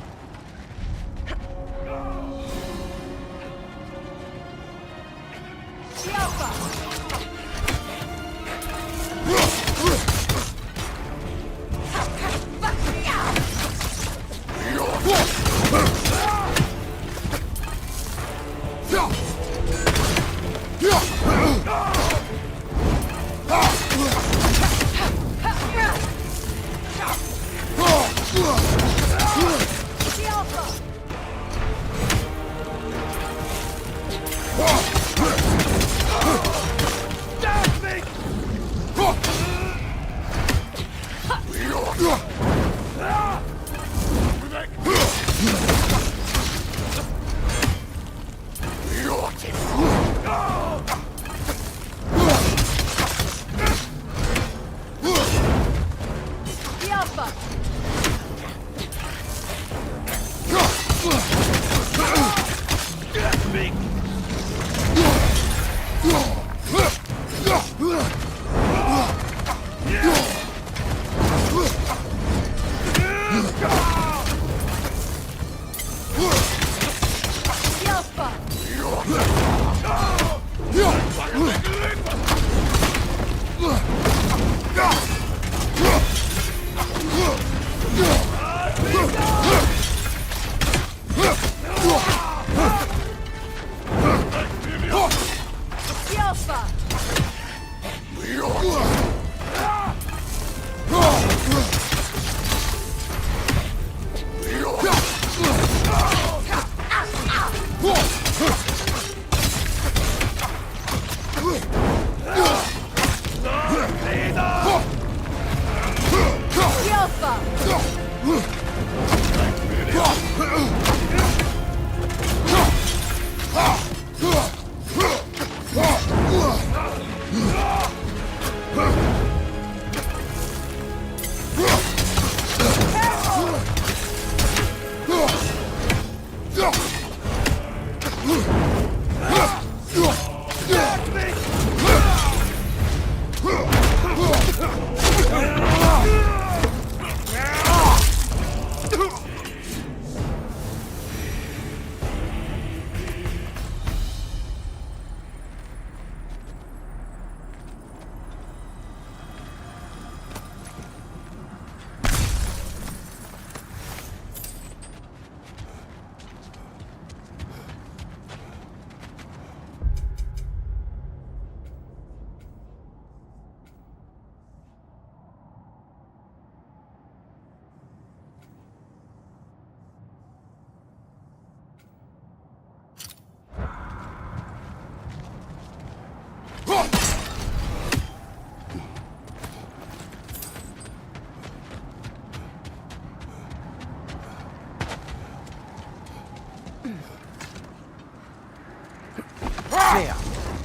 Freya,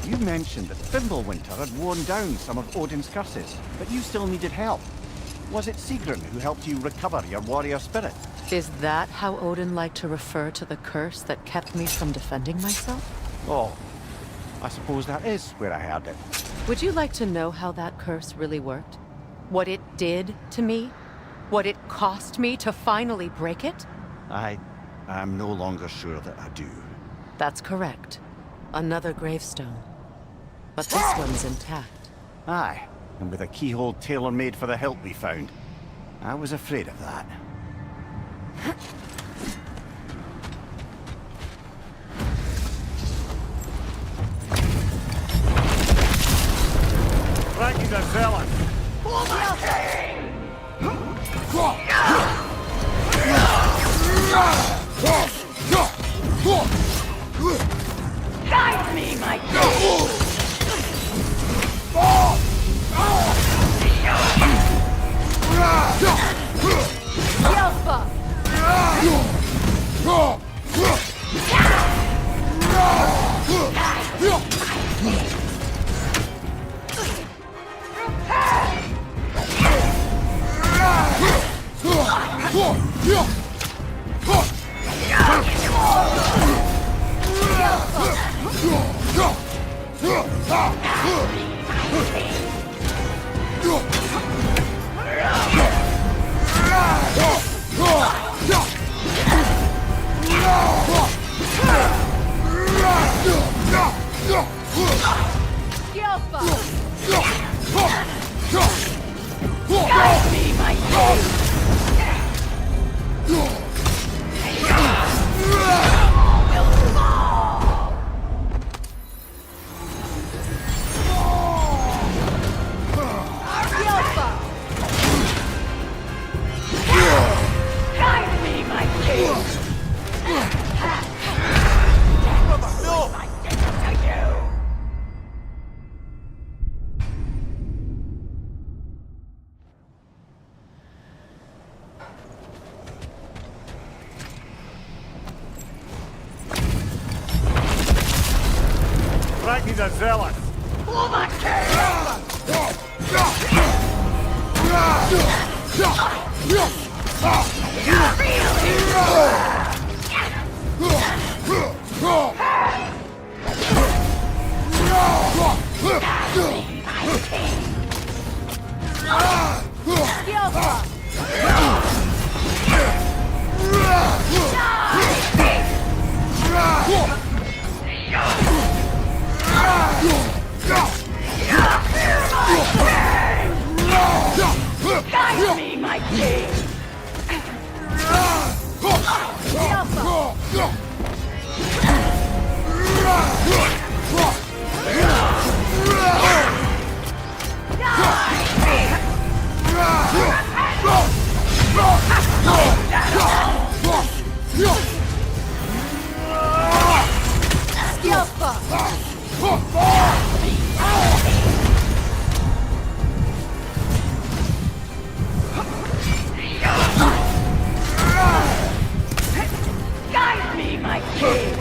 you mentioned that Fimbulwinter had worn down some of Odin's curses, but you still needed help. Was it Sigrun who helped you recover your warrior spirit? Is that how Odin liked to refer to the curse that kept me from defending myself? Oh, I suppose that is where I heard it. Would you like to know how that curse really worked? What it did to me? What it cost me to finally break it? I'm no longer sure that I do. That's correct. Another gravestone. But this one's intact. Aye, and with a keyhole tailor-made for the hilt we found. I was afraid of that. Ragnar the Zealot! Guide me, my king! Guide me, my king! Guide me, my king! Ragnar the Zealot! Guide me, my king! Guide me, my king!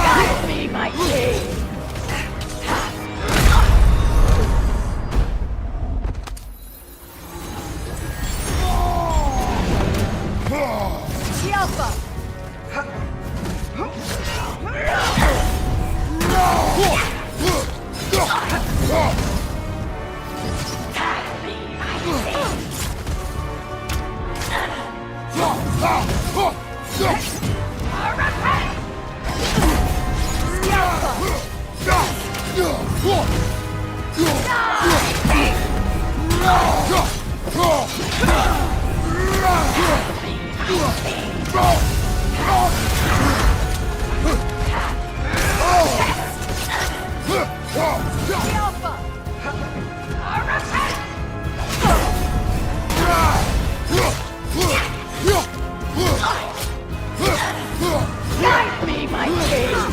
Guide me, my king! Guide me, my king!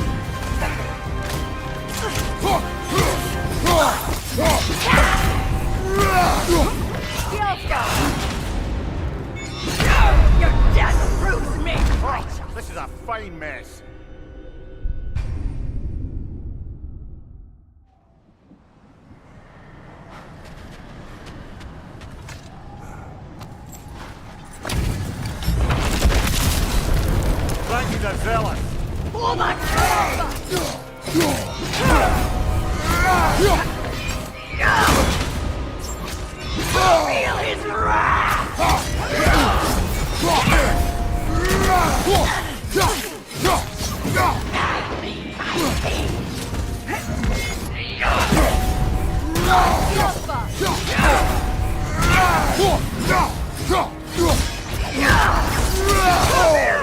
Your death proves me righteous! This is a fine mess. Ragnar the Zealot! Oh my God! Feel his wrath!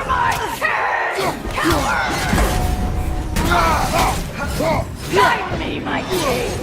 my king! Coward! Guide me, my king!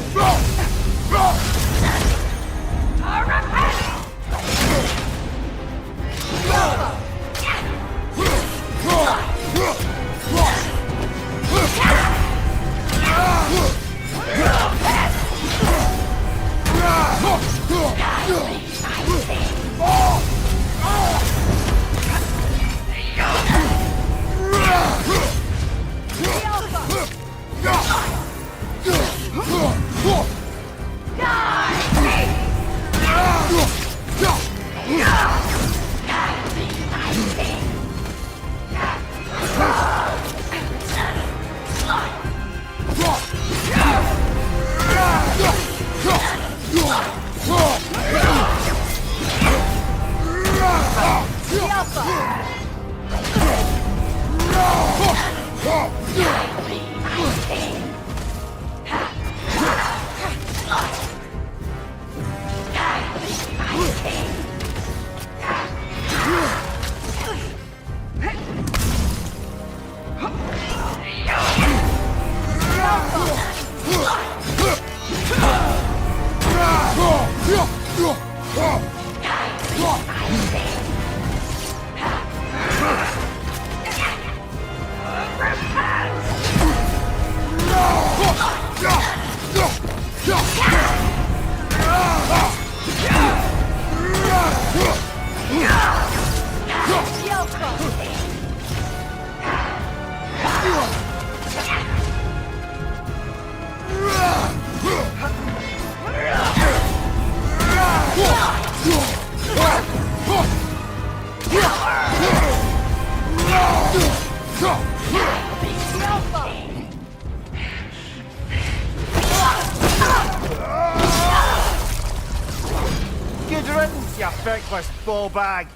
Good riddance, you feckless ball bag.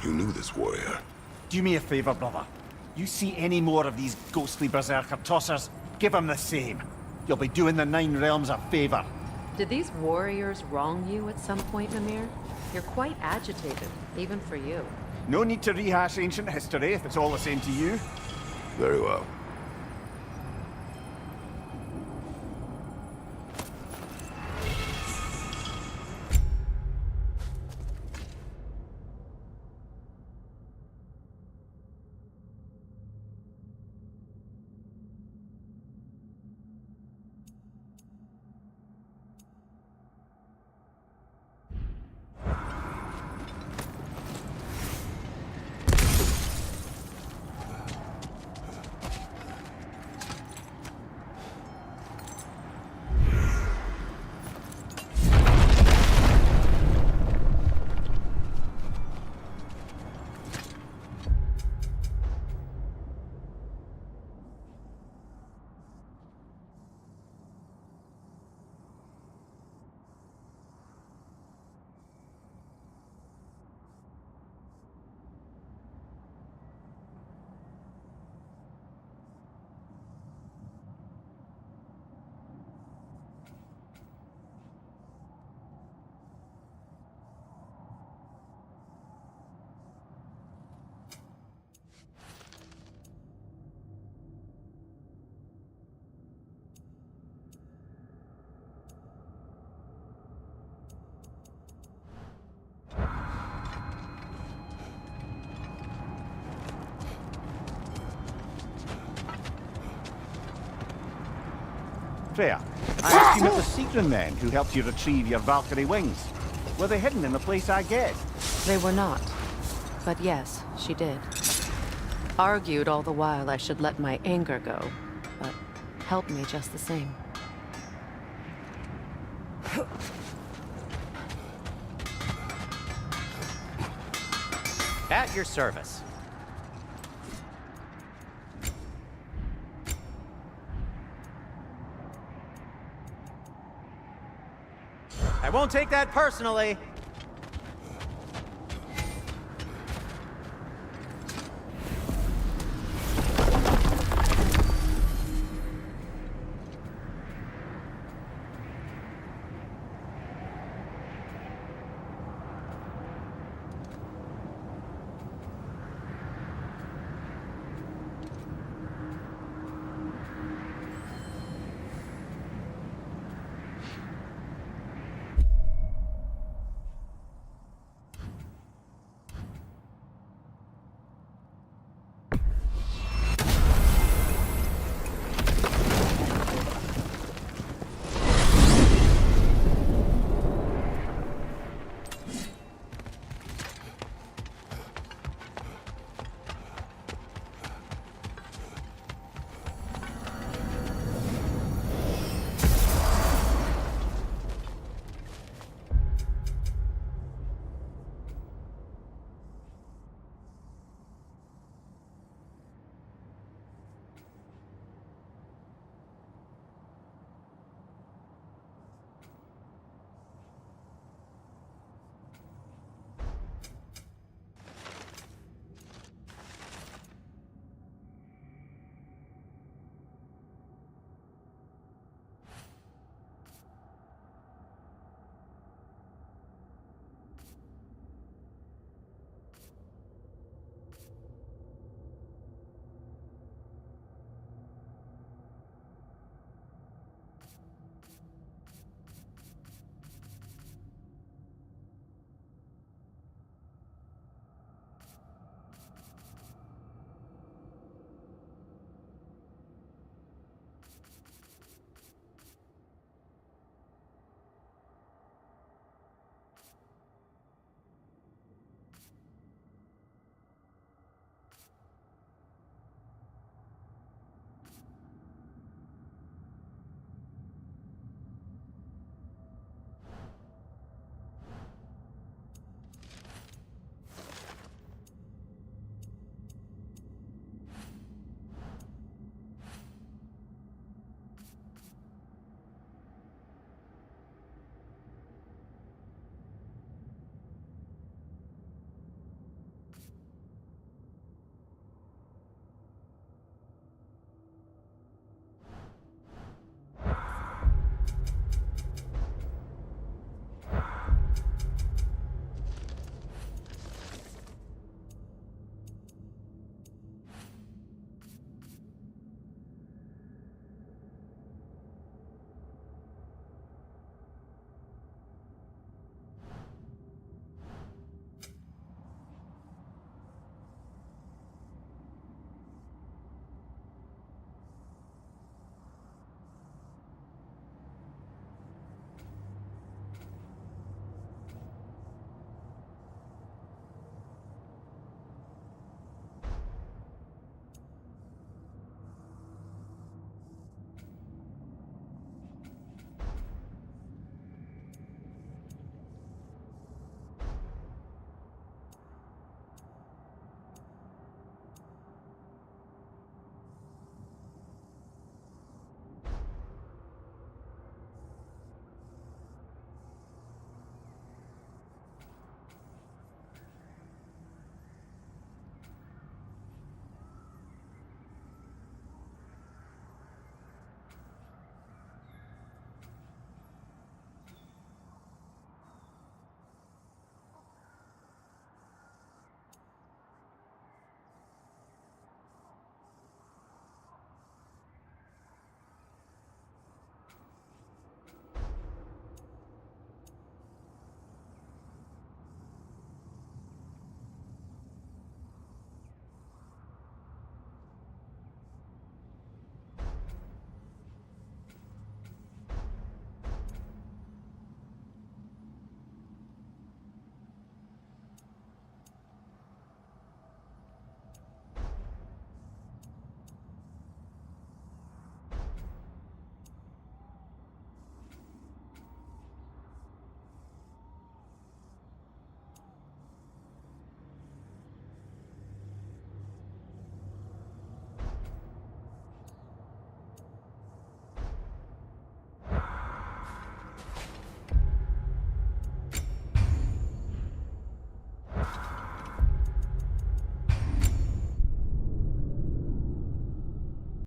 You knew this warrior. Do me a favor, brother. You see any more of these ghostly berserker tossers, give them the same. You'll be doing the Nine Realms a favor. Did these warriors wrong you at some point, Mimir? You're quite agitated, even for you. No need to rehash ancient history if it's all the same to you. Very well. Freya, I asked you about the Seegrin men who helped you retrieve your Valkyrie wings. Were they hidden in the place I guessed? They were not. But yes, she did. Argued all the while I should let my anger go, but helped me just the same. At your service. I won't take that personally.